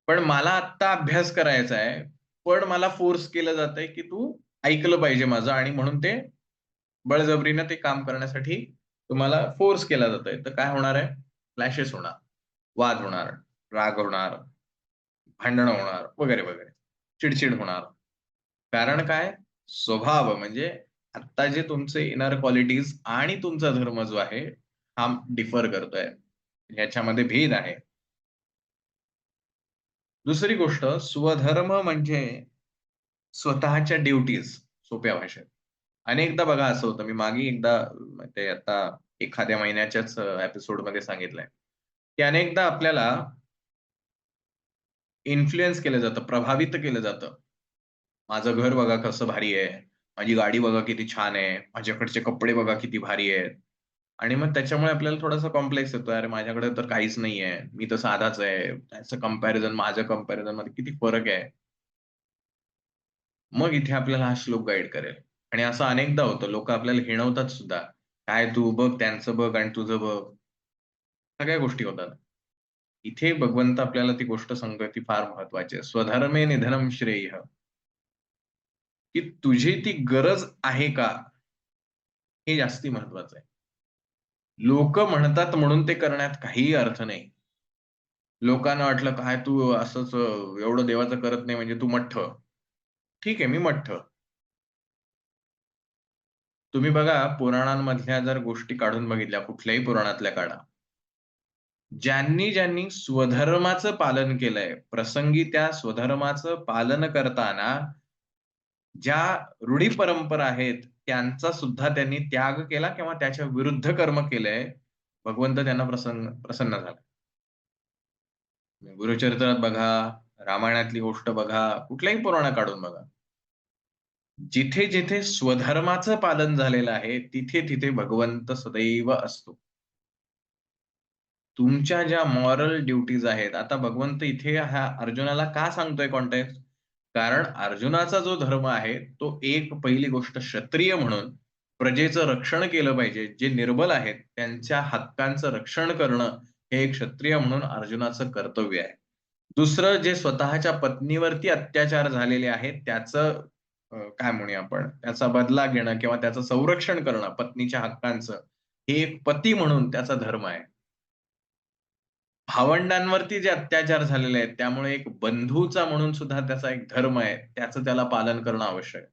पण मला आत्ता अभ्यास करायचा आहे, पण मला फोर्स केलं जातंय, की तू ऐकलं पाहिजे माझं आणि म्हणून ते बळजबरीनं ते काम करण्यासाठी तुम्हाला फोर्स केला जातोय. तर काय होणार आहे? क्लॅशेस होणार, वाद होणार, राग होणार, भांडणं होणार वगैरे, वगैरे. चिड होणार. कारण काय? स्वभाव म्हणजे आत्ता जे तुमचे इनर क्वालिटीज आणि तुमचा धर्म जो आहे, हा डिफर करतोय. ह्याच्यामध्ये भेद आहे. दुसरी गोष्ट स्वधर्म म्हणजे स्वतःच्या ड्युटीज सोप्या भाषेत. अनेकदा बघा असं होतं, मी मागे एकदा ते आता एखाद्या महिन्याच्याच एपिसोडमध्ये सांगितलंय, की अनेकदा आपल्याला इन्फ्लुअन्स केलं जातं, प्रभावित केलं जातं. माझं घर बघा कसं भारी आहे, माझी गाडी बघा किती छान आहे, माझ्याकडचे कपडे बघा किती भारी आहेत. आणि मग त्याच्यामुळे आपल्याला थोडासा कॉम्प्लेक्स येतो, अरे माझ्याकडे तर काहीच नाहीये, मी तर साधाच आहे. त्याचं कंपॅरिझन माझ्या कंपॅरिझनमध्ये किती फरक आहे. मग इथे आपल्याला हा श्लोक गाईड करेल. आणि असं अनेकदा होतं, लोकं आपल्याला हिणवतात सुद्धा. काय तू बघ, त्यांचं बघ आणि तुझं बघ. सगळ्या गोष्टी होतात. इथे भगवंत आपल्याला ती गोष्ट सांगतोय ती फार महत्वाची आहे. स्वधर्मे निधनम श्रेयः, की तुझी ती गरज आहे का? हे जास्ती महत्वाचं आहे. लोक म्हणतात म्हणून ते करण्यात काहीही अर्थ नाही. लोकांना वाटलं, "काय तू असंच एवढं देवाचं करत नाही म्हणजे तू मठ्ठ." ठीक आहे, मी मठ्ठ. तुम्ही बघा पुराणांमधल्या जर गोष्टी काढून बघितल्या, कुठल्याही पुराणातल्या काढा. ज्यांनी स्वधर्माचं पालन केलंय, प्रसंगी त्या स्वधर्माचं पालन करताना ज्या रूढी परंपरा आहेत, त्यांचा सुद्धा त्यांनी त्याग केला किंवा त्याच्या विरुद्ध कर्म केलंय. भगवंत त्यांना प्रसन्न झाला. गुरुचरित्रात बघा, रामायणातली गोष्ट बघा, कुठल्याही पुराण काढून बघा. जिथे-जिथे स्वधर्माचं पालन झालेलं आहे, तिथे-तिथे भगवंत सदैव असतो. तुमच्या ज्या मॉरल ड्युटीज आहेत, आता भगवंत इथे ह्या अर्जुनाला का सांगतोय कॉन्टेक्स्ट? कारण अर्जुनाचा जो धर्म आहे, तो एक पहिली गोष्ट क्षत्रिय म्हणून प्रजेचं रक्षण केलं पाहिजे. जे निर्बल आहेत, त्यांच्या हक्कांचं रक्षण करणं हे एक क्षत्रिय म्हणून अर्जुनाचं कर्तव्य आहे. दुसरं जे स्वतःच्या पत्नीवरती अत्याचार झालेले आहेत, त्याचं काय म्हणूया आपण, त्याचा बदला घेणं किंवा त्याचं संरक्षण करणं पत्नीच्या हक्कांचं, हे एक पती म्हणून त्याचा धर्म आहे. भावंडांवरती जे अत्याचार झालेले आहेत, त्यामुळे एक बंधूचा म्हणून सुद्धा त्याचा एक धर्म आहे. त्याचं त्याला पालन करणं आवश्यक आहे.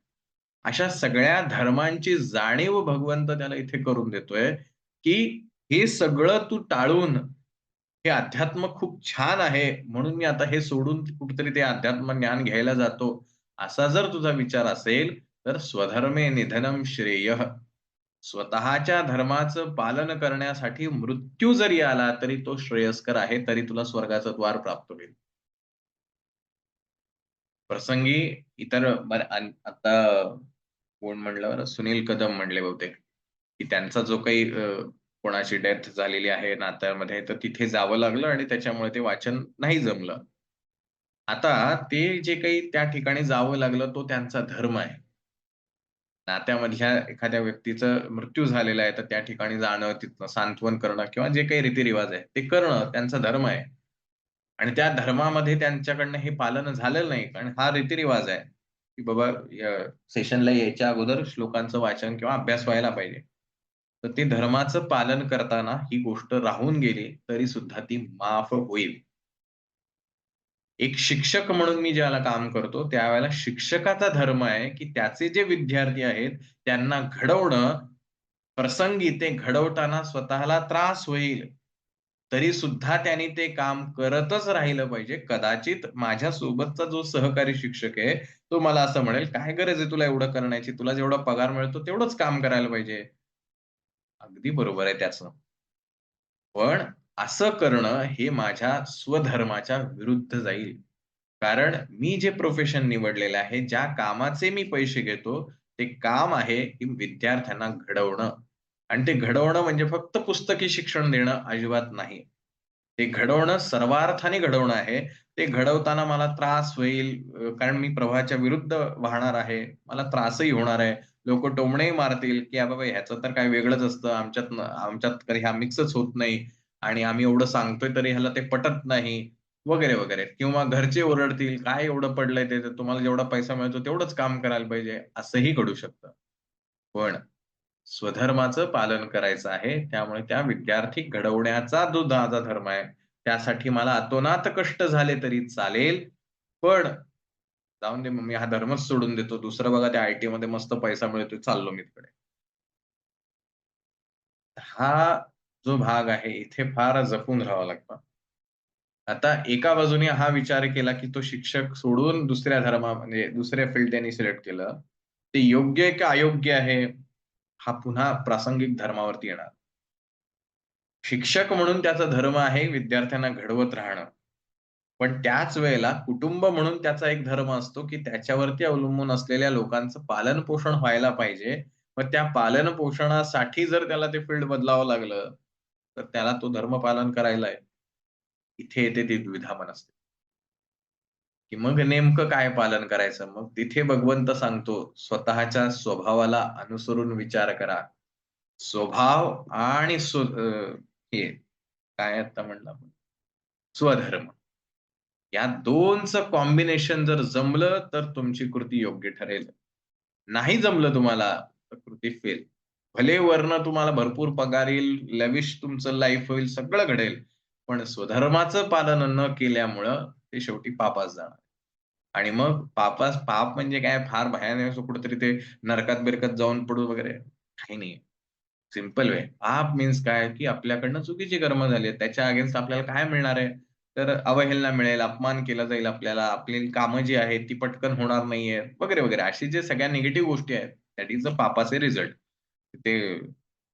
अशा सगळ्या धर्मांची जाणीव भगवंत त्याला इथे करून देतोय, की हे सगळं तू टाळून हे अध्यात्म खूप छान आहे, म्हणून मी आता हे सोडून कुठेतरी ते अध्यात्म ज्ञान घ्यायला जातो. असा जर तुझा विचार असेल, तर स्वधर्मे निधनम श्रेयः. स्वतःच्या धर्माचं पालन करण्यासाठी मृत्यू जरी आला, तरी तो श्रेयस्कर आहे. तरी तुला स्वर्गाचं द्वार प्राप्त होईल. प्रसंगी इतर आता कोण म्हणलं बरं? सुनील कदम म्हणले बहुतेक, की त्यांचा जो काही कोणाची डेथ झालेली आहे नात्यामध्ये, तर तिथे जावं लागलं आणि त्याच्यामुळे ते वाचन नाही जमलं. आता ते जे काही त्या ठिकाणी जावं लागलं, तो त्यांचा धर्म आहे. नात्यामधल्या एखाद्या व्यक्तीचा मृत्यू झालेला आहे, तर त्या ठिकाणी जाणं, तिथनं सांत्वन करणं किंवा जे काही रीतिरिवाज आहे, ते करणं त्यांचा धर्म आहे. आणि त्या धर्मामध्ये त्यांच्याकडनं हे पालन झालेलं नाही. कारण हा रीतिरिवाज आहे, की बाबा सेशनला यायच्या अगोदर श्लोकांचं वाचन किंवा अभ्यास व्हायला पाहिजे. तर ते धर्माचं पालन करताना ही गोष्ट राहून गेली, तरी सुद्धा ती माफ होईल. एक शिक्षक म्हणून मी ज्याला काम करतो, त्यावेळेला शिक्षकाचा धर्म आहे, की त्याचे जे विद्यार्थी आहेत, त्यांना घडवणं, प्रसंगी ते घडवताना स्वतःला त्रास होईल, तरी सुद्धा त्यांनी ते काम करतच राहिलं पाहिजे. कदाचित माझ्यासोबतचा जो सहकारी शिक्षक आहे, तो मला असं म्हणेल, "काय गरज आहे तुला एवढं करण्याची? तुला जेवढा पगार मिळतो तेवढंच काम करायला पाहिजे." अगदी बरोबर आहे त्याचं. पण असं करणं हे माझ्या स्वधर्माच्या विरुद्ध जाईल. कारण मी जे प्रोफेशन निवडलेलं आहे, ज्या कामाचे मी पैसे घेतो, ते काम आहे की विद्यार्थ्यांना घडवणं. आणि ते घडवणं म्हणजे फक्त पुस्तकी शिक्षण देणं अजिबात नाही. ते घडवणं सर्वार्थाने घडवणं आहे. ते घडवताना मला त्रास होईल, कारण मी प्रवाहाच्या विरुद्ध वाहणार आहे. मला त्रासही होणार आहे. लोकं टोमणेही मारतील, की बाबा ह्याचं तर काय वेगळंच असतं. आमच्यात तर ह्या मिक्सच होत नाही आणि आम्ही एवढं सांगतोय तरी ह्याला ते पटत नाही, वगैरे, वगैरे. किंवा घरचे ओरडतील, "काय एवढं पडलंय ते? तर तुम्हाला जेवढा पैसा मिळतो तेवढंच काम करायला पाहिजे." असंही घडू शकतं. पण स्वधर्माचं पालन करायचं आहे. त्यामुळे त्या विद्यार्थी घडवण्याचा जो माझा धर्म आहे, त्यासाठी मला अतोनात कष्ट झाले तरी चालेल. पण जाऊन दे मग मी हा धर्मच सोडून देतो. दुसरं बघा त्या आय-टीमध्ये मस्त पैसा मिळतोय, चाललो मी तिकडे. हा जो भाग आहे, इथे फार जपून राहावं लागतं. आता एका बाजूने हा विचार केला, की तो शिक्षक सोडून दुसऱ्या म्हणजे दुसऱ्या फील्ड त्यांनी सिलेक्ट केलं. ते योग्य आहे की अयोग्य आहे? हा पुन्हा प्रासंगिक धर्मावरती येणार. शिक्षक म्हणून त्याचा धर्म आहे विद्यार्थ्यांना घडवत राहणं. पण त्याच वेळेला कुटुंब म्हणून त्याचा एक धर्म असतो, की त्याच्यावरती अवलंबून असलेल्या लोकांचं पालन-पोषण व्हायला पाहिजे. मग त्या पालन-पोषणासाठी जर त्याला ते फील्ड बदलावं लागलं, तर त्याला तो धर्म पालन करायला आहे. इथे येते ती द्विधा मनस्थिती, की मग नेमकं काय पालन करायचं? मग तिथे भगवंत सांगतो, स्वतःच्या स्वभावाला अनुसरून विचार करा. स्वभाव आणि हे काय आता म्हणलं आपण? स्वधर्म. या 2चं कॉम्बिनेशन जर जमलं, तर तुमची कृती योग्य ठरेल. नाही जमलं तुम्हाला, तर कृती फेल. भले वरनं तुम्हाला भरपूर पगार येईल, लॅविश तुमचं लाईफ होईल, सगळं घडेल. पण स्वधर्माचं पालन न केल्यामुळं ते शेवटी पापास जाणार. आणि मग पाप म्हणजे काय फार भयानक असं कुठेतरी ते नरकात-बिरकात जाऊन पडू वगैरे काही नाहीये. Simple way. पाप मीन्स काय, की आपल्याकडनं चुकीची कर्म झाली आहेत. त्याच्या अगेन्स्ट आपल्याला काय मिळणार आहे? तर अवहेलना मिळेल, अपमान केला जाईल आपल्याला, आपली कामं जी आहेत ती पटकन होणार नाहीये, वगैरे, वगैरे. अशी जे सगळ्या निगेटिव्ह गोष्टी आहेत, दॅट इज द पापाचे रिझल्ट. ते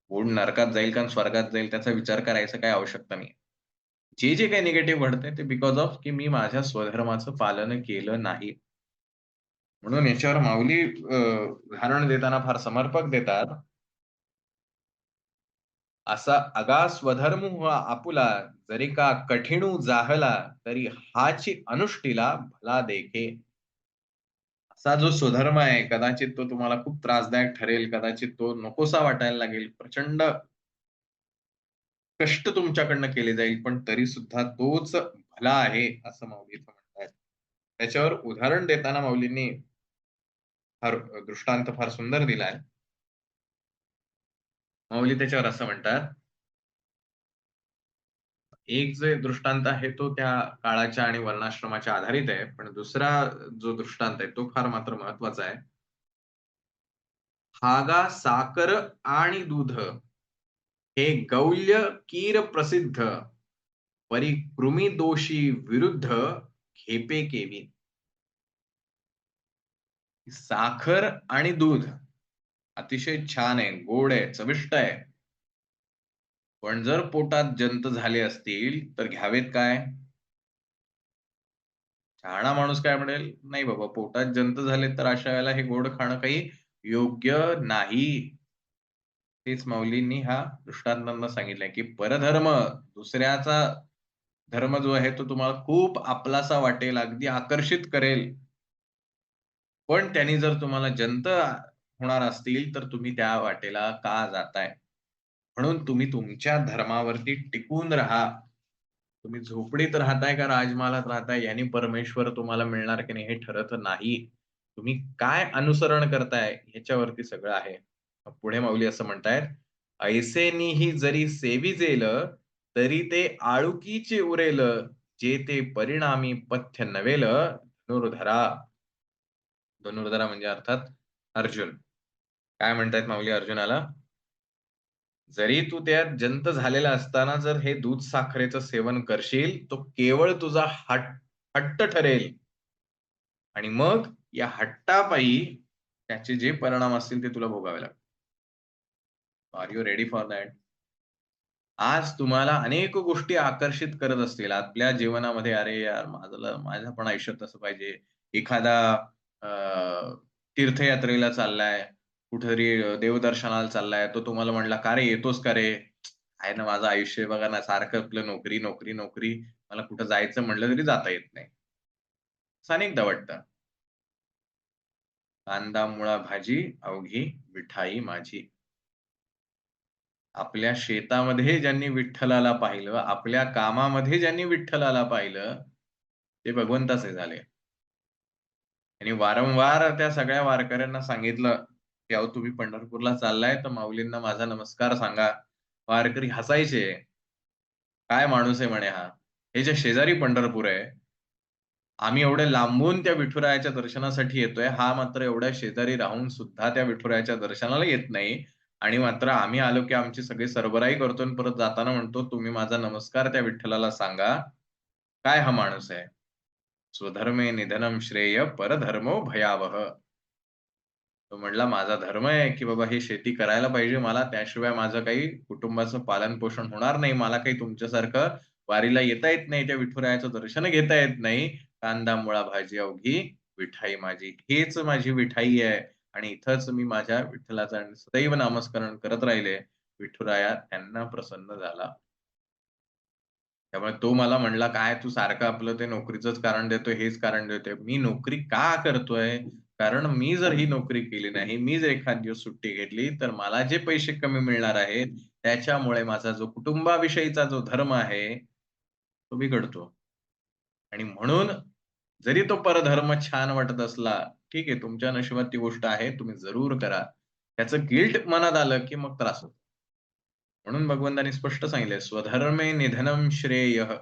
कोण नरकात जाईल का स्वर्गात जाईल त्याचा विचार करायचा काही आवश्यकता नाही. जे काही निगेटिव्ह घडतंय ते बिकॉज ऑफ की मी माझ्या स्वधर्माचं पालन केलं नाही. म्हणून याच्यावर माऊली उदाहरण देताना फार समर्पक देतात. असा अगा स्वधर्मू आपुला जरी का कठीणू जाहला तरी हाची अनुष्ठीला भला देखे. असा जो स्वधर्म आहे कदाचित तो तुम्हाला खूप त्रासदायक ठरेल, कदाचित तो नकोसा वाटायला लागेल, प्रचंड कष्ट तुमच्याकडनं केले जाईल, पण तरी सुद्धा तोच भला आहे असं माऊली इथं म्हणतायत. त्याच्यावर उदाहरण देताना माऊलींनी फार दृष्टांत फार सुंदर दिलाय. माऊली त्याच्यावर असं म्हणतात, एक जे दृष्टांत आहे तो त्या काळाच्या आणि वर्णाश्रमाच्या आधारित आहे. पण दुसरा जो दृष्टांत आहे तो फार मात्र महत्वाचा आहे. "हागा साखर आणि दूध हे गौल्य कीर प्रसिद्ध, परी कृमी दोषी विरुद्ध खेपे केवी." साखर आणि दूध अतिशय छान आहे, गोड आहे, चविष्ट आहे. पण जर पोटात जंत झाले असतील, तर घ्यावेत काय? शहाणा माणूस काय म्हणेल, "नाही बाबा, पोटात जंत झाले, तर अशा वेळेला हे गोड खाणं काही योग्य नाही." तेच माऊलींनी हा दृष्टांतांना सांगितलंय, की परधर्म, दुसऱ्याचा धर्म जो आहे, तो तुम्हाला खूप आपलासा वाटेल, अगदी आकर्षित करेल. पण त्यांनी जर तुम्हाला जंत होणार असतील, तर तुम्ही त्या वाटेला का जाताय? म्हणून तुम्ही तुमच्या धर्मावरती टिकून राहा. तुम्ही झोपडीत राहताय का राजमहालात राहताय याने परमेश्वर तुम्हाला मिळणार की नाही हे ठरत नाही. तुम्ही काय अनुसरण करताय ह्याच्यावरती सगळं आहे. पुढे माऊली असं म्हणतायत, "ऐसेनीही जरी सेविजेल, तरी ते आळुकीचे उरेल, जे ते परिणामी पथ्य नवेल धनुर्धरा." धनुर्धरा म्हणजे अर्थात अर्जुन. काय म्हणतायत माऊली अर्जुनाला? जरी तू त्यात जंत झालेला असताना जर हे दूध साखरेचं सेवन करशील, तो केवळ तुझा हट्ट ठरेल आणि मग या हट्टापायी त्याचे जे परिणाम असतील ते तुला भोगावे लागतील. Are you ready for that? आज तुम्हाला अनेक गोष्टी आकर्षित करत असतील आपल्या जीवनामध्ये, "अरे यार, माझं पण आयुष्यात तसं पाहिजे." एखादा अ, तीर्थयात्रेला चाललाय, कुठेतरी देवदर्शनाला चाललाय, तो तुम्हाला म्हणला, "का रे, येतोस का रे?" "आहे ना, माझं आयुष्य बघा ना, सारखं आपलं नोकरी, नोकरी, नोकरी. मला कुठं जायचं म्हटलं तरी जाता येत नाही." असं अनेकदा वाटतं. "कांदा, मुळा, भाजी, अवघी मिठाई माझी." आपल्या शेतामध्ये ज्यांनी विठ्ठलाला पाहिलं, आपल्या कामामध्ये ज्यांनी विठ्ठलाला पाहिलं, ते भगवंताचे झाले. आणि वारंवार त्या सगळ्या वारकऱ्यांना सांगितलं, की "अहो तुम्ही पंढरपूरला चाललाय, तर माऊलींना माझा नमस्कार सांगा." वारकरी हसायचे. "काय माणूस आहे म्हणे हा. ह्याच्या शेजारी पंढरपूर आहे. आम्ही एवढ्या लांबून त्या विठुरायाच्या दर्शनासाठी येतोय. हा मात्र एवढ्या शेजारी राहून सुद्धा त्या विठुरायाच्या दर्शनाला येत नाही. आणि मात्र आम्ही आलो की आमची सगळी सरबराई करतो आणि परत जाताना म्हणतो, "तुम्ही माझा नमस्कार त्या विठ्ठलाला सांगा." काय हा माणूस आहे? स्वधर्मे निधनम श्रेय, परधर्मो भयावह. तो म्हणला, "माझा धर्म आहे, की बाबा हे शेती करायला पाहिजे मला. त्याशिवाय माझं काही कुटुंबाचं पालन-पोषण होणार नाही. मला काही तुमच्यासारखं वारीला येता येत नाही. त्या विठुरायाचं दर्शन घेता येत नाही. कांदा, मुळा, भाजी अवघी विठाई माझी. हेच माझी विठाई आहे आणि इथंच मी माझ्या विठ्ठलाचं सदैव नामस्मरण करत राहिले. विठुराया त्यांना प्रसन्न झाला." त्यामुळे तो मला म्हणला, "काय तू सारखं आपलं ते नोकरीचंच कारण देतोय, हेच कारण देतोय." मी नोकरी का करतोय? कारण मी जर ही नोकरी केली नाही, मी जर एखाद दिवस सुट्टी घेतली, तर मला जे पैसे कमी मिळणार आहेत, त्याच्यामुळे माझा जो कुटुंबाविषयीचा जो धर्म आहे, तो बिघडतो. आणि म्हणून जरी तो परधर्म छान वाटत असला, ठीक आहे, तुमच्या नशिबात ती गोष्ट आहे, तुम्ही जरूर करा. त्याचं गिल्ट मनात आलं, की मग त्रास होतो. म्हणून भगवंतांनी स्पष्ट सांगितलंय, स्वधर्मे निधनम श्रेयः,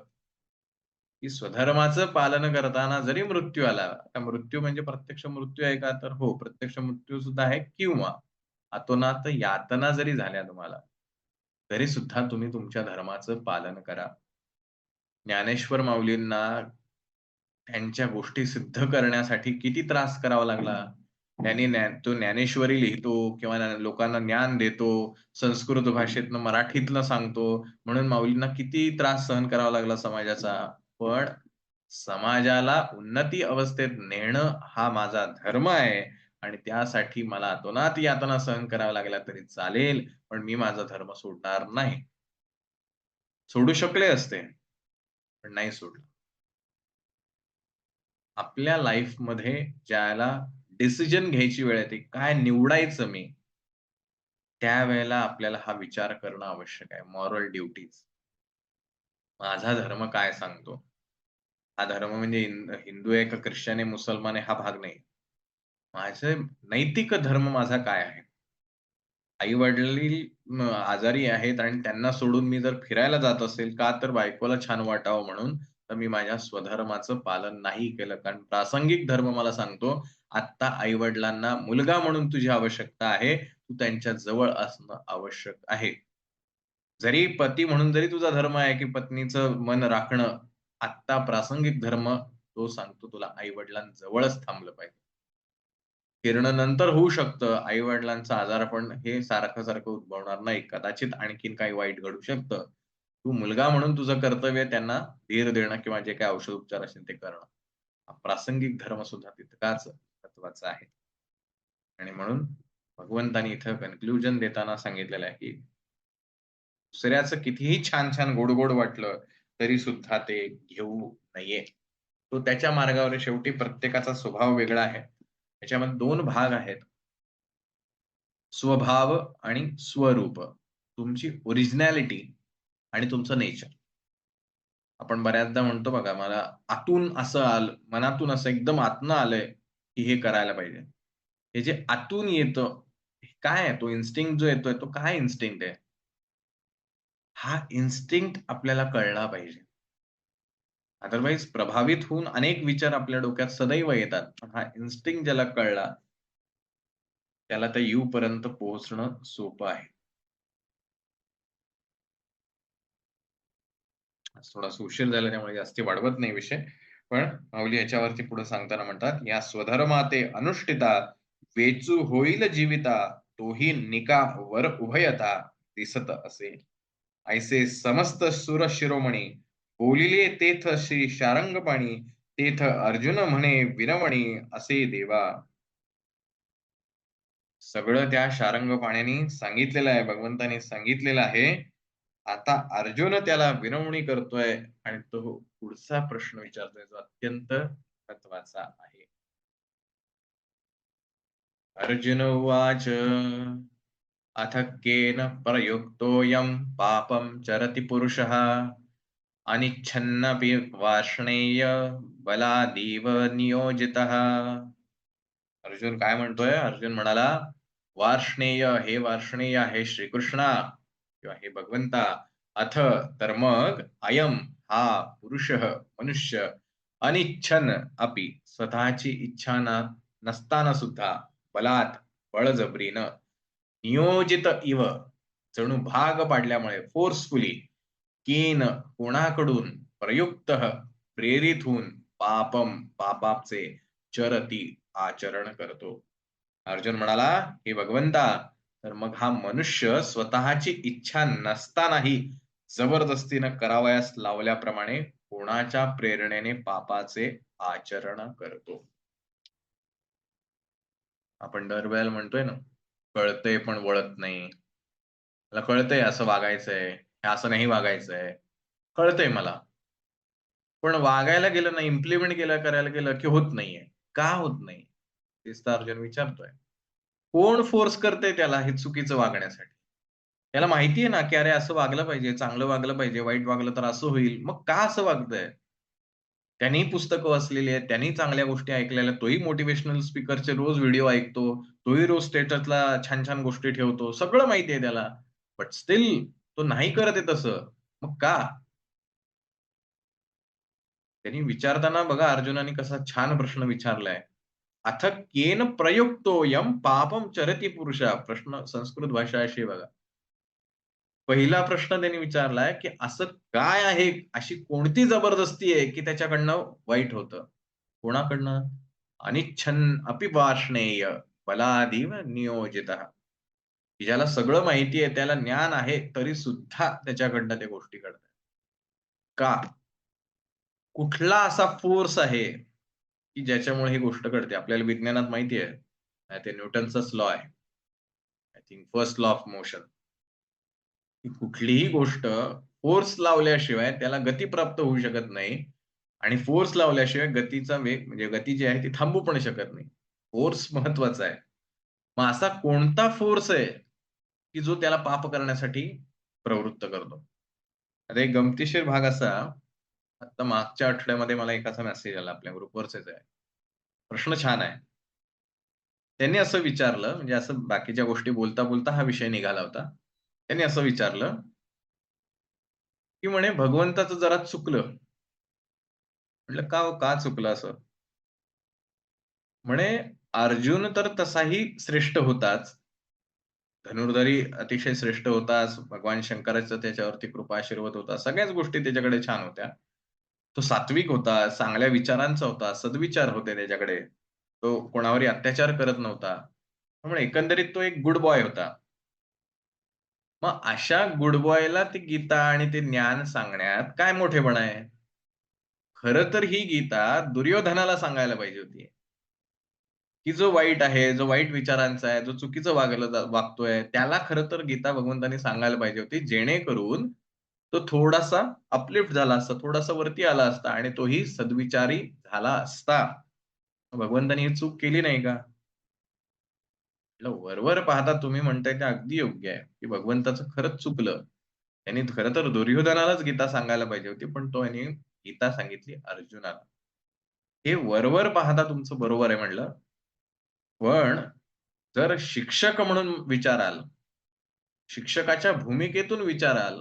की स्वधर्माचं पालन करताना जरी मृत्यू आला, आता मृत्यू म्हणजे प्रत्यक्ष मृत्यू आहे का? तर हो, प्रत्यक्ष मृत्यू सुद्धा आहे किंवा अतोनात यातना जरी झाल्या तुम्हाला, तरी सुद्धा तुम्ही तुमच्या धर्माचं पालन करा. ज्ञानेश्वर माऊलींना त्यांच्या गोष्टी सिद्ध करण्यासाठी किती त्रास करावा लागला. त्यांनी तो ज्ञानेश्वरी लिहितो किंवा लोकांना ज्ञान देतो, संस्कृत भाषेतनं मराठीतनं सांगतो, म्हणून माऊलींना किती त्रास सहन करावा लागला समाजाचा. पण समाजाला उन्नती अवस्थेत नेणं हा माझा धर्म आहे आणि त्यासाठी मला अतोनात यातना सहन कराव्या लागल्या तरी चालेल, पण मी माझा धर्म सोडणार नाही. सोडू शकले असते, पण नाही सोडलं. आपल्या लाईफमध्ये ज्याला डिसिजन घ्यायची वेळ येते, काय निवडायचं मी? त्यावेळेला आपल्याला हा विचार करणं आवश्यक आहे. Moral duties. माझा धर्म काय सांगतो? हा धर्म म्हणजे हिंदू आहे का ख्रिश्चन आहे, मुसलमान आहे हा भाग नाही. माझे नैतिक धर्म माझा काय आहे? आई-वडील आजारी आहेत आणि त्यांना सोडून मी जर फिरायला जात असेल, का तर बायकोला छान वाटावं म्हणून, तर मी माझ्या स्वधर्माचं पालन नाही केलं. कारण प्रासंगिक धर्म मला सांगतो, आत्ता आई-वडिलांना मुलगा म्हणून तुझी आवश्यकता आहे. तू त्यांच्या जवळ असणं आवश्यक आहे. जरी पती म्हणून जरी तुझा धर्म आहे, की पत्नीचं मन राखणं, आत्ता प्रासंगिक धर्म तो सांगतो तुला आई-वडिलांजवळच थांबलं पाहिजे. फिरणं नंतर होऊ शकतं. आई-वडिलांचं आजारपण हे सारखं-सारखं उद्भवणार नाही. कदाचित आणखीन काही वाईट घडू शकतं. तू मुलगा म्हणून तुझं कर्तव्य त्यांना धीर देणं किंवा जे काही औषधोपचार असेल ते करणं. हा प्रासंगिक धर्म सुद्धा तितकाच महत्त्वाचा आहे. आणि म्हणून भगवंतांनी इथं कन्क्लुजन देताना सांगितलेलं आहे, की दुसऱ्याचं कितीही छान-छान, गोड-गोड वाटलं, तरी सुद्धा ते घेऊ नये. तो त्याच्या मार्गावर आहे. शेवटी प्रत्येकाचा स्वभाव वेगळा आहे. त्याच्यामध्ये 2 भाग आहेत. स्वभाव आणि स्वरूप. तुमची ओरिजिनॅलिटी आणि तुमचं नेचर. आपण बऱ्याचदा म्हणतो बघा, मला आतून असं आलं, मनातून असं एकदम आतनं आलंय, की हे करायला पाहिजे. हे जे आतून येतं, हे काय आहे तो इन्स्टिंक्ट जो येतोय, तो काय इन्स्टिंक्ट आहे? हा इन्स्टिंक्ट आपल्याला कळला पाहिजे. अदरवाईज प्रभावित होऊन अनेक विचार आपल्या डोक्यात सदैव येतात. पण हा इन्स्टिंक्ट ज्याला कळला, त्याला त्या यू पर्यंत पोहोचणं सोपं आहे. आज थोडासा उशीर झाला त्यामुळे जास्ती वाढवत नाही विषय. पण माऊली याच्यावरती पुढे सांगताना म्हणतात, "या स्वधर्माते अनुष्ठिता, वेचू होईल जीविता, तोही निका वर उभयता दिसत असे. ऐसे समस्त सुर शिरोमणी, बोलिले तेथ श्री शारंगपाणी, तेथ अर्जुन म्हणे विनवणी असे देवा." सगळं त्या शारंग पाण्याने सांगितलेलं आहे, भगवंताने सांगितलेलं आहे. आता अर्जुन त्याला विनवणी करतोय आणि तो पुढचा प्रश्न विचारतोय, जो अत्यंत महत्वाचा आहे. अर्जुन उवाच, "अथ केन प्रयुक्तोऽयं पापं चरति पुरुषः अनिच्छन्नपि वार्ष्णेय बलादीव नियोजितः." अर्जुन काय म्हणतोय? अर्जुन म्हणाला, "वार्ष्णेय, हे वार्ष्णेय आहे श्रीकृष्णा किंवा हे भगवंता, अथ तर मग अयम हा पुरुष मनुष्य अनिच्छन अपि स्वतःची इच्छा नसताना सुद्धा बलात् बळजबरीनं नियोजित इव जणू भाग पाडल्यामुळे फोर्सफुली कीन कोणाकडून प्रयुक्त प्रेरित होऊन पापम पापाचे चरती आचरण करतो." अर्जुन म्हणाला, "हे भगवंता, तर मग हा मनुष्य स्वतःची इच्छा नसतानाही जबरदस्तीनं करावयास लावल्याप्रमाणे कोणाच्या प्रेरणेने पापाचे आचरण करतो." आपण दरवेळेला म्हणतोय ना, कळतंय पण वळत नाही. मला कळतंय असं वागायचंय, हे असं नाही वागायचंय. कळतंय मला. पण वागायला गेलं ना, इम्प्लिमेंट करायला गेलं, की होत नाहीये. का होत नाही? तेच तर अर्जुन विचारतोय. कोण फोर्स करतंय त्याला हे चुकीचं वागण्यासाठी? त्याला माहिती आहे ना, की अरे असं वागलं पाहिजे, चांगलं वागलं पाहिजे, वाईट वागलं तर असं होईल. मग का असं वागतंय? त्यांनी पुस्तकं वाचलेली आहेत, त्यांनी चांगल्या गोष्टी ऐकलेल्या आहेत. तोही मोटिव्हेशनल स्पीकरचे रोज व्हिडिओ ऐकतो. तोही रोज स्टेटसला छान-छान गोष्टी ठेवतो. सगळं माहिती आहे त्याला. बट स्टिल तो नाही करत आहे तसं. मग का? त्यांनी विचारताना बघा अर्जुनाने कसा छान प्रश्न विचारलाय. "अथ केन प्रयुक्तोऽयं पापं चरति पुरुषः?" प्रश्न संस्कृत भाषा अशी आहे बघा. पहिला प्रश्न त्यांनी विचारलाय, की असं काय आहे, अशी कोणती जबरदस्ती आहे, की त्याच्याकडनं वाईट होतं? कोणाकडनं? "अनिच्छन् अपि वार्ष्णेय बलादिव नियोजितः." की ज्याला सगळं माहिती आहे, त्याला ज्ञान आहे, तरी सुद्धा त्याच्याकडनं त्या गोष्टी घडतायत. का? कुठला असा फोर्स आहे, की ज्याच्यामुळे ही गोष्ट घडते? आपल्याला विज्ञानात माहिती आहे. ते न्यूटनचाच लॉ आहे. I think first law of motion. की कुठलीही गोष्ट फोर्स लावल्याशिवाय त्याला गती प्राप्त होऊ शकत नाही आणि फोर्स लावल्याशिवाय गतीचा वेग म्हणजे गती जी आहे ती थांबू पण शकत नाही. फोर्स महत्वाचा आहे. मग असा कोणता फोर्स आहे, की जो त्याला पाप करण्यासाठी प्रवृत्त करतो? आता एक गमतीशीर भाग असा, आता मागच्या आठवड्यामध्ये मला एकाचा मेसेज आला आपल्या ग्रुपवरचाच आहे. प्रश्न छान आहे. त्यांनी असं विचारलं, म्हणजे असं बाकीच्या गोष्टी बोलता-बोलता हा विषय निघाला होता. त्यांनी असं विचारलं, की म्हणे भगवंताचं जरा चुकलं. म्हटलं, "का हो, का चुकलं असं?" म्हणे, "अर्जुन तर तसाही श्रेष्ठ होताच. धनुर्धारी अतिशय श्रेष्ठ होताच. भगवान शंकराचं त्याच्यावरती कृपा आशीर्वाद होता. सगळ्याच गोष्टी त्याच्याकडे छान होत्या. तो सात्विक होता, चांगल्या विचारांचा होता, सद्विचार होते त्याच्याकडे. तो कोणावरही अत्याचार करत नव्हता. त्यामुळे एकंदरीत तो एक गुड बॉय होता. मग अशा गुड बॉयला ती गीता आणि ते ज्ञान सांगण्यात काय मोठेपणा आहे? खरं तर ही गीता दुर्योधनाला सांगायला पाहिजे होती. की जो वाईट आहे, जो वाईट विचारांचा आहे, जो चुकीचं वागतोय, त्याला खरं तर गीता भगवंतांनी सांगायला पाहिजे होती. जेणेकरून तो थोडासा अपलिफ्ट झाला असता, थोडासा वरती आला असता आणि तोही सद्विचारी झाला असता. भगवंतांनी ही चूक केली नाही का? म्हटलं वरवर पाहता तुम्ही म्हणताय ते अगदी योग्य आहे, की भगवंताचं खरंच चुकलं. त्यांनी खरं तर दुर्योधनालाच गीता सांगायला पाहिजे होती, पण तो यांनी गीता सांगितली अर्जुनाला. हे वरवर पाहता तुमचं बरोबर आहे म्हणलं. पण जर शिक्षक म्हणून विचाराल, शिक्षकाच्या भूमिकेतून विचाराल,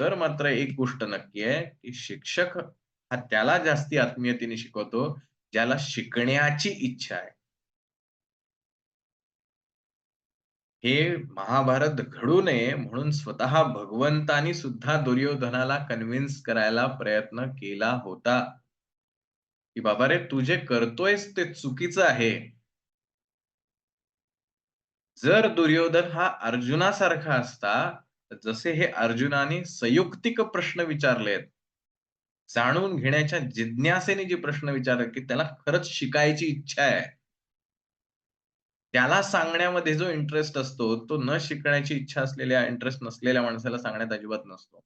तर मात्र एक गोष्ट नक्की आहे, की शिक्षक हा त्याला जास्ती आत्मीयतेने शिकवतो, ज्याला शिकण्याची इच्छा आहे. हे महाभारत घडू नये म्हणून स्वतः भगवंतानी सुद्धा दुर्योधनाला कन्व्हिन्स करायला प्रयत्न केला होता, की "बाबा रे, तू जे करतोयस ते चुकीचं आहे." जर दुर्योधन हा अर्जुनासारखा असता, तर जसे हे अर्जुनाने संयुक्तिक प्रश्न विचारलेत, जाणून घेण्याच्या जिज्ञासेने जे प्रश्न विचारले, की त्याला खरंच शिकायची इच्छा आहे. त्याला सांगण्यामध्ये जो इंटरेस्ट असतो, तो न शिकण्याची इच्छा असलेल्या, इंटरेस्ट नसलेल्या माणसाला सांगण्यात अजिबात नसतो.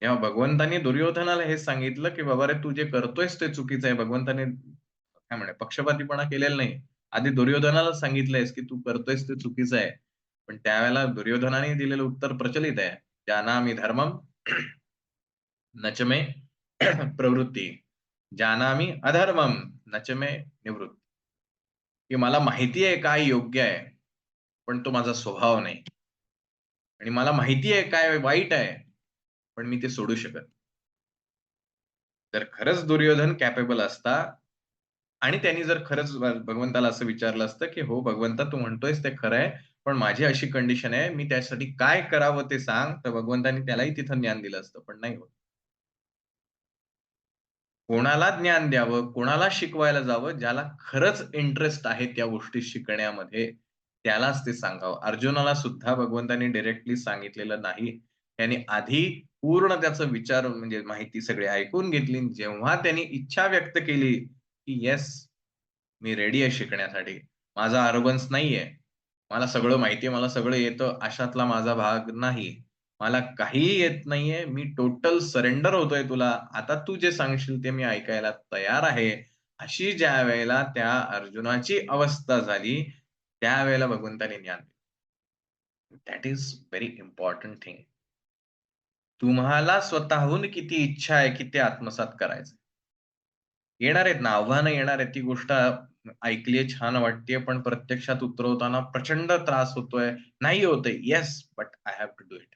तेव्हा भगवंतांनी दुर्योधनाला हेच सांगितलं, की "बाबा रे, तू जे करतोयस ते चुकीचं आहे." भगवंताने काय म्हणे पक्षपातीपणा केलेला नाही. आधी दुर्योधनालाच सांगितलंयस, की "तू करतोयस ते चुकीचं आहे." पण त्यावेळेला दुर्योधनाने दिलेलं उत्तर प्रचलित आहे. "जानामि धर्मं न च मे प्रवृत्ती, जानामि अधर्मं न च मे निवृत्ती." की मला माहिती आहे काय योग्य आहे, पण तो माझा स्वभाव नाही. आणि मला माहिती आहे काय वाईट आहे, पण मी ते सोडू शकत नाही. तर खरंच दुर्योधन कॅपेबल असता आणि त्यांनी जर खरंच भगवंताला असं विचारलं असतं, की "हो भगवंता तू म्हणतोयस ते खरं आहे, पण माझी अशी कंडिशन आहे, मी त्यासाठी काय करावं ते सांग." तर भगवंतांनी त्यालाही तिथं ज्ञान दिलं असतं, पण नाही होत. कोणाला ज्ञान द्यावं, कोणाला शिकवायला जावं, ज्याला खरंच इंटरेस्ट आहे त्या गोष्टी शिकण्यामध्ये, त्यालाच ते सांगावं. अर्जुनाला सुद्धा भगवंतांनी डायरेक्टली सांगितलेलं नाही. त्याने आधी पूर्ण त्याचा विचार म्हणजे माहिती सगळी ऐकून घेतली. जेव्हा त्याने इच्छा व्यक्त केली, की "येस, मी रेडी आहे शिकण्यासाठी. माझा आरोगन्स नाहीये. मला सगळं माहिती आहे, मला सगळं येतं अशातला माझा भाग नाही. मला काहीही येत नाहीये. मी टोटल सरेंडर होतोय तुला. आता तू जे सांगशील ते मी ऐकायला तयार आहे." अशी ज्यावेळेला त्या अर्जुनाची अवस्था झाली, त्यावेळेला भगवंतांनी ज्ञान दिलं. That is very important thing. तुम्हाला स्वतःहून किती इच्छा आहे, की ते आत्मसात करायचं. येणार आहेत ना, आव्हानं येणार आहेत. ती गोष्ट ऐकली आहे, छान वाटतेय, पण प्रत्यक्षात उतरवताना प्रचंड त्रास होतोय. नाही होतंय. Yes, but I have to do it.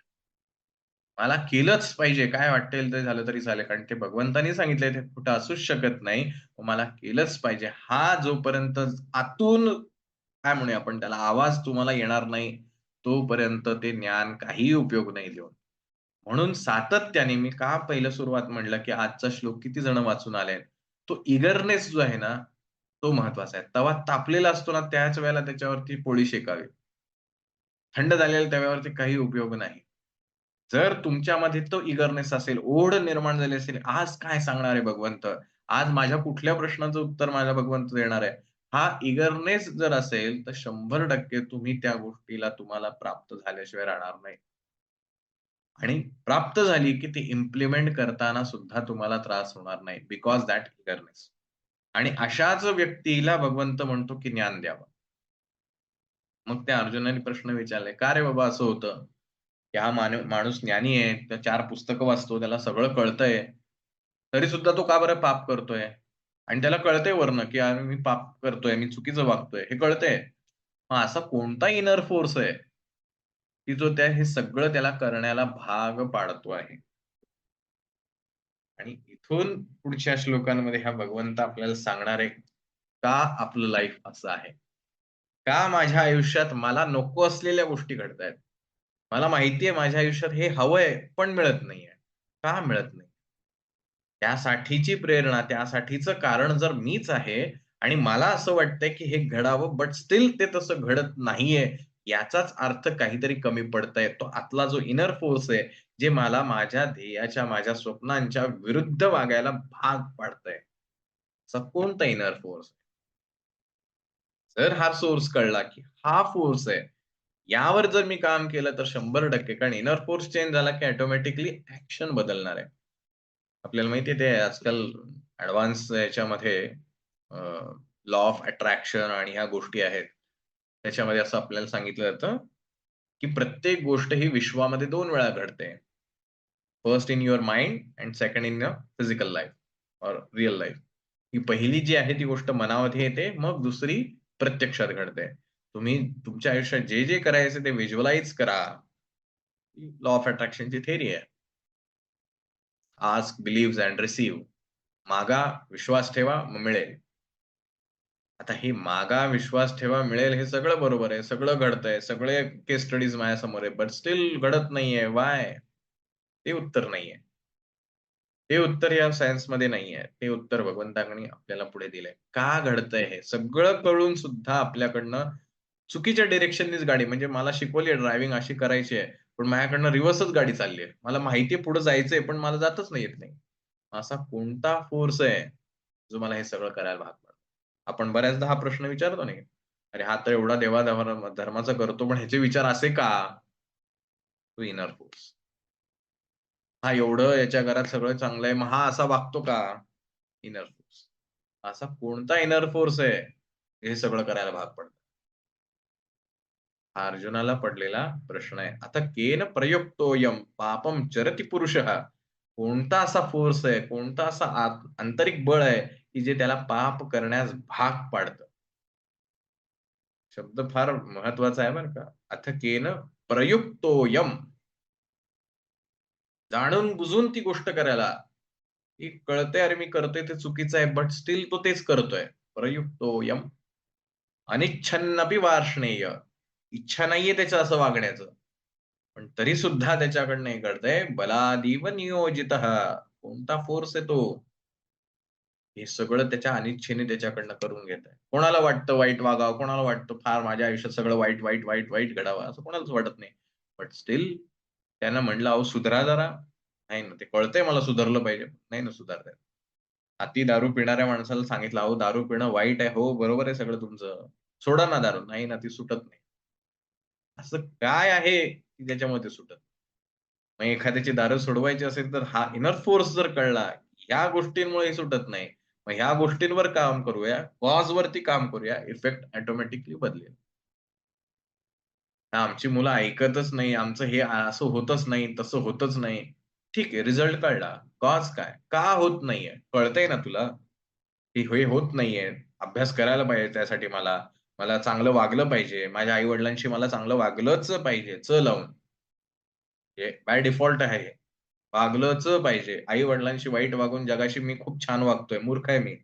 मला केलंच पाहिजे. काय वाटेल ते झालं तरी चालेल. कारण ते भगवंतानी सांगितलंय ते कुठं असूच शकत नाही. मग मला केलंच पाहिजे. हा जोपर्यंत आतून काय म्हणूया आपण त्याला आवाज तुम्हाला येणार नाही, तोपर्यंत ते ज्ञान काहीही उपयोग नाही देऊन. म्हणून सातत्याने मी का पहिलं सुरुवात म्हटलं, की आजचा श्लोक किती जण वाचून आले. तो इगरनेस जो आहे ना, तो महत्वाचा आहे. तवा तापलेला असतो ना, त्याच वेळेला त्याच्यावरती पोळी शेकावी. थंड झालेल्या तव्यावरती काही उपयोग नाही. जर तुमच्यामध्ये तो इगरनेस असेल, ओढ निर्माण झाली असेल, आज काय सांगणार आहे भगवंत? आज माझ्या कुठल्या प्रश्नाचं उत्तर माझा भगवंत देणार आहे? हा इगरनेस जर असेल, तर 100% तुम्ही त्या गोष्टीला तुम्हाला प्राप्त झाल्याशिवाय राहणार नाही. आणि प्राप्त झाली, की ती इम्प्लिमेंट करताना सुद्धा तुम्हाला त्रास होणार नाही. Because that eagerness. आणि अशाच व्यक्तीला भगवंत म्हणतो, की ज्ञान द्यावं. मग त्या अर्जुनाने प्रश्न विचारले, "का रे बाबा असं होतं? की हा माणूस ज्ञानी आहे, त्या 4 पुस्तकं वाचतो, त्याला सगळं कळतंय. तरी सुद्धा तो का बरं पाप करतोय? आणि त्याला कळतंय वरनं, की अरे मी पाप करतोय, मी चुकीचं वागतोय, हे कळतंय. मग असा कोणता इनर फोर्स आहे, की जो हे सगळं त्याला करण्याला भाग पाडतो आहे?" आणि इथून पुढच्या श्लोकांमध्ये हा भगवंत आपल्याला सांगणार आहे, का आपलं लाईफ असं आहे? का माझ्या आयुष्यात मला नको असलेल्या गोष्टी घडतायत? मला माहिती आहे माझ्या आयुष्यात हे हवंय, पण मिळत नाहीये. का मिळत नाही? त्यासाठीची प्रेरणा, त्यासाठीचं कारण जर मीच आहे आणि मला असं वाटतंय, की हे घडावं, बट स्टिल ते तसं घडत नाहीये, याचाच अर्थ काहीतरी कमी पडतंय. तो आतला जो इनर फोर्स आहे, जे मला माझ्या ध्येयाच्या, माझ्या स्वप्नांच्या विरुद्ध वागायला भाग पाडतंय. असा कोणता इनर फोर्स? जर हा सोर्स कळला, की हा फोर्स आहे, यावर जर मी काम केलं तर 100% कारण इनर फोर्स चेंज झाला, की ऑटोमॅटिकली ॲक्शन बदलणार आहे. आपल्याला माहिती आहे ते आजकाल ॲडव्हान्स याच्यामध्ये लॉ ऑफ अट्रॅक्शन आणि ह्या गोष्टी आहेत. त्याच्यामध्ये असं आपल्याला सांगितलं जातं, की प्रत्येक गोष्ट ही विश्वामध्ये 2 वेळा घडते. First in your mind and second in your physical life or real life. ही पहिली जी आहे ती गोष्ट मनामध्ये येते, मग दुसरी प्रत्यक्षात घडते. तुम्ही तुमच्या आयुष्यात जे करायचं ते व्हिज्युअलाइज करा. लॉ ऑफ अट्रॅक्शनची थिअरी आहे. Ask, believes and receive. मागा, विश्वास ठेवा, मग मिळेल. आता हे मागा, विश्वास ठेवा, मिळेल हे सगळं बरोबर आहे. सगळं घडतंय. सगळे केस स्टडीज माझ्यासमोर आहे. बट स्टिल घडत नाहीये. व्हाय? ते उत्तर नाहीये. ते उत्तर या सायन्समध्ये नाहीये. ते उत्तर भगवंतांनी आपल्याला पुढे दिलंय. का घडतंय हे? सगळं कळून सुद्धा आपल्याकडनं चुकीच्या डायरेक्शननीच गाडी म्हणजे मला शिकवली आहे ड्रायव्हिंग अशी करायची आहे. पण माझ्याकडनं रिव्हर्सच गाडी चालली आहे. मला माहिती आहे पुढे जायचंय, पण मला जातच नाही येत नाही. असा कोणता फोर्स आहे, जो मला हे सगळं करायला भाग पाडतो? आपण बऱ्याचदा हा प्रश्न विचारतो नाही. अरे हा तर एवढा धर्माचा करतो, पण ह्याचे विचार असे का? तो इनर फोर्स. हा एवढं याच्या घरात सगळं चांगलं आहे, मग हा असा वागतो का? Inner force. असा कोणता इनर फोर्स आहे, हे सगळं करायला भाग पडतं? हा अर्जुनाला पडलेला प्रश्न आहे. आता केन प्रयुक्तोयम पापम चरति पुरुषः. कोणता असा फोर्स आहे, कोणता असा आंतरिक बळ आहे, की जे त्याला पाप करण्यास भाग पाडतं? शब्द फार महत्वाचा आहे बरं का. अथ केन प्रयुक्तोयम. जाणून बुजून ती गोष्ट करायला. की कळतंय अरे मी करतोय ते चुकीचं आहे, बट स्टिल तो तेच करतोय. प्रयुक्तोयम अनिच्छन्नपि वार्ष्णेय. इच्छा नाहीये त्याचं असं वागण्याचं. पण तरी सुद्धा त्याच्याकडनं हे घडतंय. बलादिव नियोजितः. कोणता फोर्स आहे तो? हे सगळं त्याच्या अनिच्छेने त्याच्याकडनं करून घेतंय. कोणाला वाटतं वाईट वागावं, कोणाला वाटतं फार माझ्या आयुष्यात सगळं वाईट, वाईट, वाईट, वाईट घडावं, असं कोणालाच वाटत नाही. बट स्टिल त्यानं म्हटलं, "अहो सुधरा जरा." नाही ना, ते कळतंय मला सुधारलं पाहिजे. नाही ना सुधारता अति दारू पिणाऱ्या माणसाला सांगितलं, "अहो दारू पिणं वाईट आहे." "हो, बरोबर आहे सगळं तुमचं. सोडा ना दारू." "नाही ना, ती सुटत नाही." असं काय आहे, की ज्याच्यामुळे ते सुटत मग एखाद्याची दारू सोडवायची असेल, तर हा इनर फोर्स जर कळला, ह्या गोष्टींमुळे हे सुटत नाही. मग ह्या गोष्टींवर काम करूया, कॉजवरती काम करूया, इफेक्ट ऑटोमॅटिकली बदलेल. आमची मुलं ऐकतच नाही, आमचं हे असं होतच नाही, तसं होतच नाही. ठीक आहे, रिझल्ट कळला. कॉज काय? का होत नाहीये? कळतंय ना तुला? की हे होत नाहीये. अभ्यास करायला पाहिजे त्यासाठी मला. मला चांगलं वागलं पाहिजे. माझ्या आई-वडिलांशी मला चांगलं वागलंच पाहिजे. लावून. हे बाय डिफॉल्ट आहे हे. वागलंच पाहिजे. आई-वडिलांशी वाईट वागून जगाशी मी खूप छान वागतोय. मूर्ख आहे मी.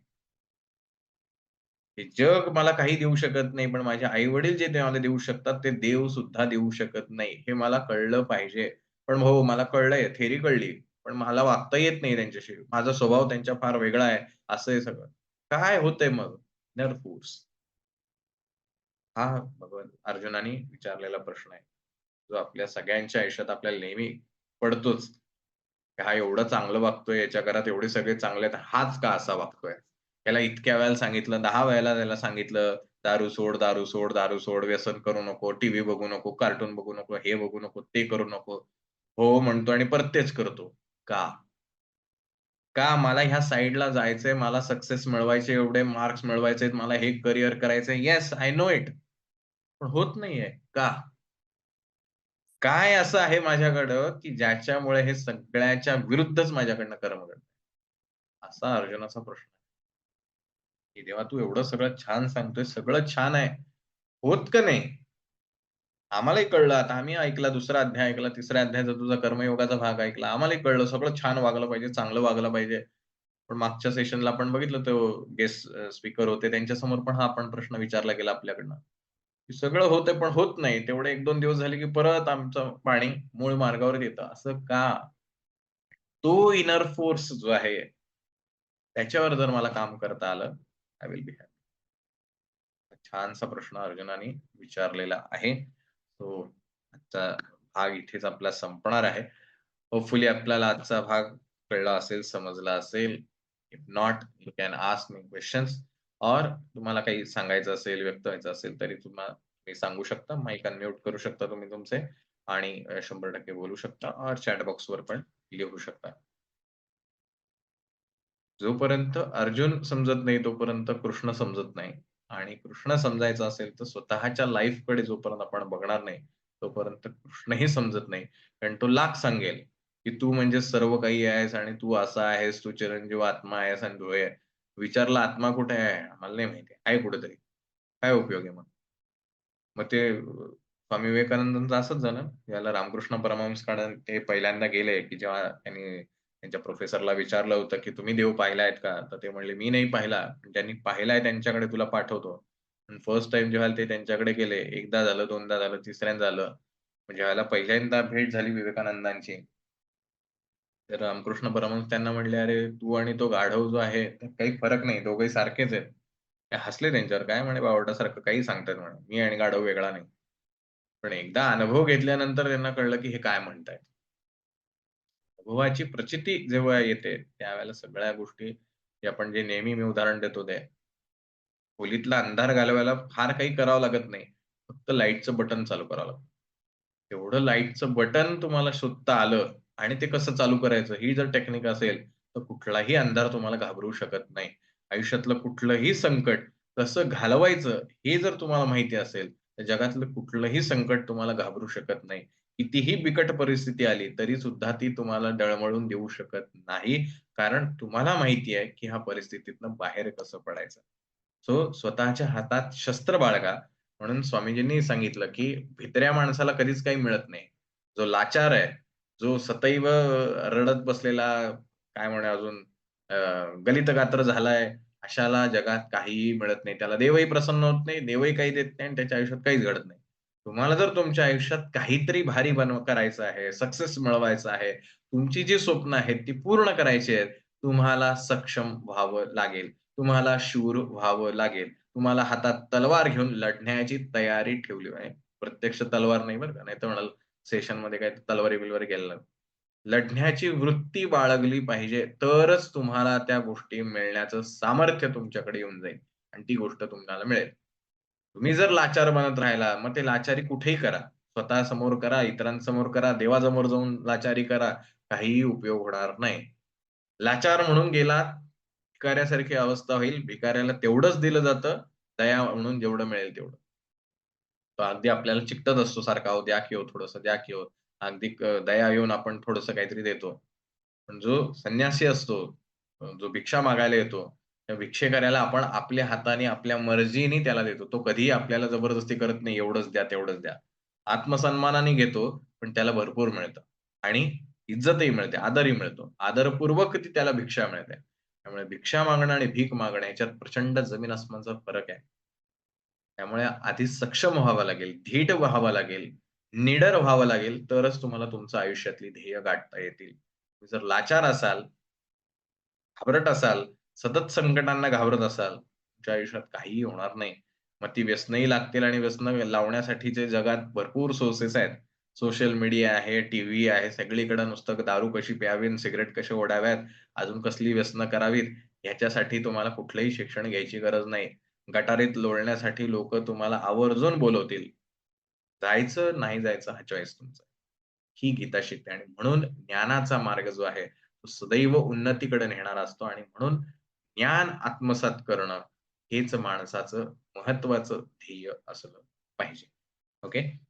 हे जग मला काही देऊ शकत नाही, पण माझे आई-वडील जे ते मला देऊ शकतात, ते देव सुद्धा देऊ शकत नाही. हे मला कळलं पाहिजे. पण हो, मला कळलंय, थेअरी कळली. पण मला वागता येत नाही त्यांच्याशी. माझा स्वभाव त्यांच्या फार वेगळा आहे. असं आहे सगळं. काय होतंय मग? Inner force. हा भगवान अर्जुनाने विचारलेला प्रश्न आहे. जो आपल्या सगळ्यांच्या आयुष्यात आपल्याला नेहमी पडतोच. हा एवढं चांगलं वागतोय, याच्या घरात एवढे सगळे चांगले आहेत, हाच का असा वागतोय? त्याला इतक्या वेळेला सांगितलं, 10 वेळेला त्याला सांगितलं, "दारू सोड, दारू सोड, दारू सोड, व्यसन करू नको, टीव्ही बघू नको, कार्टून बघू नको, हे बघू नको, ते करू नको." हो म्हणतो आणि परत तेच करतो. का? का मला ह्या साइडला जायचंय, मला सक्सेस मिळवायचे, एवढे मार्क्स मिळवायचेत, मला हे करियर करायचंय. Yes, I know it. पण होत नाहीये. का? काय असं आहे माझ्याकडं, की ज्याच्यामुळे हे सगळ्याच्या विरुद्धच माझ्याकडनं कर्म घडतंय? असा अर्जुनाचा प्रश्न आहे, की देवा तू एवढं सगळं छान सांगतोय, सगळं छान आहे. होत का नाही? आम्हालाही कळलं आता आम्ही ऐकला दुसरा अध्याय ऐकला, तिसऱ्या अध्यायाचा तुझा कर्मयोगाचा भाग ऐकला. आम्हालाही कळलं सगळं छान वागलं पाहिजे, चांगलं वागलं पाहिजे. पण मागच्या सेशनला आपण बघितलं तो गेस्ट स्पीकर होते त्यांच्यासमोर पण हा आपण प्रश्न विचारला गेला आपल्याकडनं, की सगळं होतंय पण होत नाही. तेवढे 1-2 दिवस झाले, की परत आमचं पाणी मूळ मार्गावर येतं. असं का? तो इनर फोर्स जो आहे, त्याच्यावर जर मला काम करता आलं, आय विल बी हॅपी. छानसा प्रश्न अर्जुनाने विचारलेला आहे. सो आजचा भाग इथेच आपला संपणार आहे. होपफुली आपल्याला आजचा भाग कळला असेल, समजला असेल. If not, you can ask me questions और तुम्हाला काही सांगायचं असेल, व्यक्त व्हायचं असेल तरी तुम्ही सांगू शकता. माईक अनम्यूट करू शकता तुम्ही तुमचे आणि 100% बोलू शकता और चॅट बॉक्सवर पण लिहू शकता. जोपर्यंत अर्जुन समजत नाही, तोपर्यंत कृष्ण समजत नाही आणि कृष्ण समजायचं असेल, तर स्वतःच्या लाईफकडे जोपर्यंत आपण बघणार नाही, तोपर्यंत कृष्णही समजत नाही. कारण तो लाख सांगेल, की तू म्हणजे सर्व काही आहेस आणि तू असा आहेस, तू चिरंजीव आत्मा आहेस आणि तू हे विचारला आत्मा कुठे आहे? आम्हाला नाही माहिती आहे. कुठेतरी. काय उपयोग आहे मग? मग ते स्वामी विवेकानंदांचं असंच झालं. याला रामकृष्ण परमहंसकडे ते पहिल्यांदा गेले, की जेव्हा त्यांनी त्यांच्या प्रोफेसरला विचारलं होतं, की "तुम्ही देव पाहिलायत का?" तर ते म्हणले, "मी नाही पाहिला. पण ज्यांनी पाहिलाय त्यांच्याकडे तुला पाठवतो." पण फर्स्ट टाईम जेव्हा ते त्यांच्याकडे गेले, एकदा झालं, दोनदा झालं, तिसऱ्यांदा झालं. मग ज्यावेळेला पहिल्यांदा भेट झाली विवेकानंदांची, तर रामकृष्ण परमहंस त्यांना म्हणले, "अरे, तू आणि तो गाढव जो आहे, त्यात काही फरक नाही. दोघंही सारखेच आहेत." ते हसले त्यांच्यावर. "काय म्हणे बावळटासारखं काही सांगतायत" म्हणे. "मी आणि गाढव वेगळा नाही." पण एकदा अनुभव घेतल्यानंतर त्यांना कळलं, की हे काय म्हणतायत. अनुभवाची प्रचिती जेव्हा येते, त्यावेळेला सगळ्या गोष्टी जे आपण जे नेहमी मी उदाहरण देतो ते, खोलीतला अंधार घालवायला फार काही करावं लागत नाही. फक्त लाईटचं बटन चालू करावं लागतं. तेवढं लाईटचं बटन तुम्हाला शोधता आलं आणि ते कसं चालू करायचं ही जर टेक्निक असेल, तर कुठलाही अंधार तुम्हाला घाबरवू शकत नाही. आयुष्यातलं कुठलंही संकट कसं घालवायचं हे जर तुम्हाला माहिती असेल, तर जगातलं कुठलंही संकट तुम्हाला घाबरू शकत नाही. कितीही बिकट परिस्थिती आली, तरी सुद्धा ती तुम्हाला डळमळून देऊ शकत नाही. कारण तुम्हाला माहिती आहे, की ह्या परिस्थितीतनं बाहेर कसं पडायचं. सो स्वतःच्या हातात शस्त्र बाळगा. म्हणून स्वामीजींनी सांगितलं, की भित्र्या माणसाला कधीच काही मिळत नाही. जो लाचार आहे, जो सदैव रडत बसलेला, काय म्हणे अजून अ, गलित-गात्र झालाय, अशाला जगात काहीही मिळत नाही. त्याला देवही प्रसन्न होत नाही, देवही काही देत नाही आणि त्याच्या आयुष्यात काहीच घडत नाही. तुम्हाला जर तुमच्या आयुष्यात काहीतरी भारी करायचं आहे, सक्सेस मिळवायचा आहे, तुमची जी स्वप्न आहेत ती पूर्ण करायची आहेत, तुम्हाला सक्षम व्हावं लागेल. तुम्हाला शूर व्हावं लागेल. तुम्हाला हातात तलवार घेऊन लढण्याची तयारी ठेवली पाहिजे. प्रत्यक्ष तलवार नाही बरं का, नाहीतर म्हणाल सेशनमध्ये काय तलवारी-बिलवारी गेलेलं. लढण्याची वृत्ती बाळगली पाहिजे, तरच तुम्हाला त्या गोष्टी मिळण्याचं सामर्थ्य तुमच्याकडे येऊन जाईल आणि ती गोष्ट तुम्हाला मिळेल. तुम्ही जर लाचार बनत राहिला, मग ते लाचारी कुठेही करा. स्वतःसमोर करा, इतरांसमोर करा, देवासमोर जाऊन लाचारी करा, काहीही उपयोग होणार नाही. लाचार म्हणून गेलात, भिकाऱ्यासारखी अवस्था होईल. भिकाऱ्याला तेवढंच दिलं जातं, दया म्हणून जेवढं मिळेल तेवढं. तो अगदी आपल्याला चिकटत असतो सारखा, "अहो द्या की हो थोडंसं, द्या की हो." अगदी दया येऊन आपण थोडंसं काहीतरी देतो. पण जो संन्यासी असतो, जो भिक्षा मागायला येतो, त्या भिक्षेकऱ्याला आपण आपल्या हाताने, आपल्या मर्जीने त्याला देतो. तो कधीही आपल्याला जबरदस्ती करत नाही, एवढंच द्या, तेवढंच द्या. आत्मसन्मानाने घेतो, पण त्याला भरपूर मिळतं आणि इज्जतही मिळते, आदरही मिळतो. आदरपूर्वक ती त्याला भिक्षा मिळते. त्यामुळे भिक्षा मागणं आणि भीक मागणं याच्यात प्रचंड जमीन-आसमानचा फरक आहे. त्यामुळे आधी सक्षम व्हावं लागेल, धीट व्हावं लागेल, निडर व्हावं लागेल, तरच तुम्हाला तुमच्या आयुष्यातली ध्येय गाठता येतील. जर लाचार असाल, घाबरट असाल, सतत संकटांना घाबरत असाल, तुमच्या आयुष्यात काहीही होणार नाही. मग ती व्यसनही लागतील आणि व्यसनं लावण्यासाठीचे जगात भरपूर सोर्सेस आहेत. सोशल मीडिया आहे, टीव्ही आहे, सगळीकडे नुसतं दारू कशी प्यावी आणि सिगारेट कसे ओढाव्यात, अजून कसली व्यसनं करावीत, ह्याच्यासाठी तुम्हाला कुठलंही शिक्षण घ्यायची गरज नाही. गटारीत लोळण्यासाठी लोकं तुम्हाला आवर्जून बोलवतील. जायचं, नाही जायचं हा चॉईस तुमचा. ही गीता शिकते आणि म्हणून ज्ञानाचा मार्ग जो आहे, तो सदैव उन्नतीकडे नेणारा असतो आणि म्हणून ज्ञान आत्मसात करणं हेच माणसाचं महत्त्वाचं ध्येय असलं पाहिजे. ओके.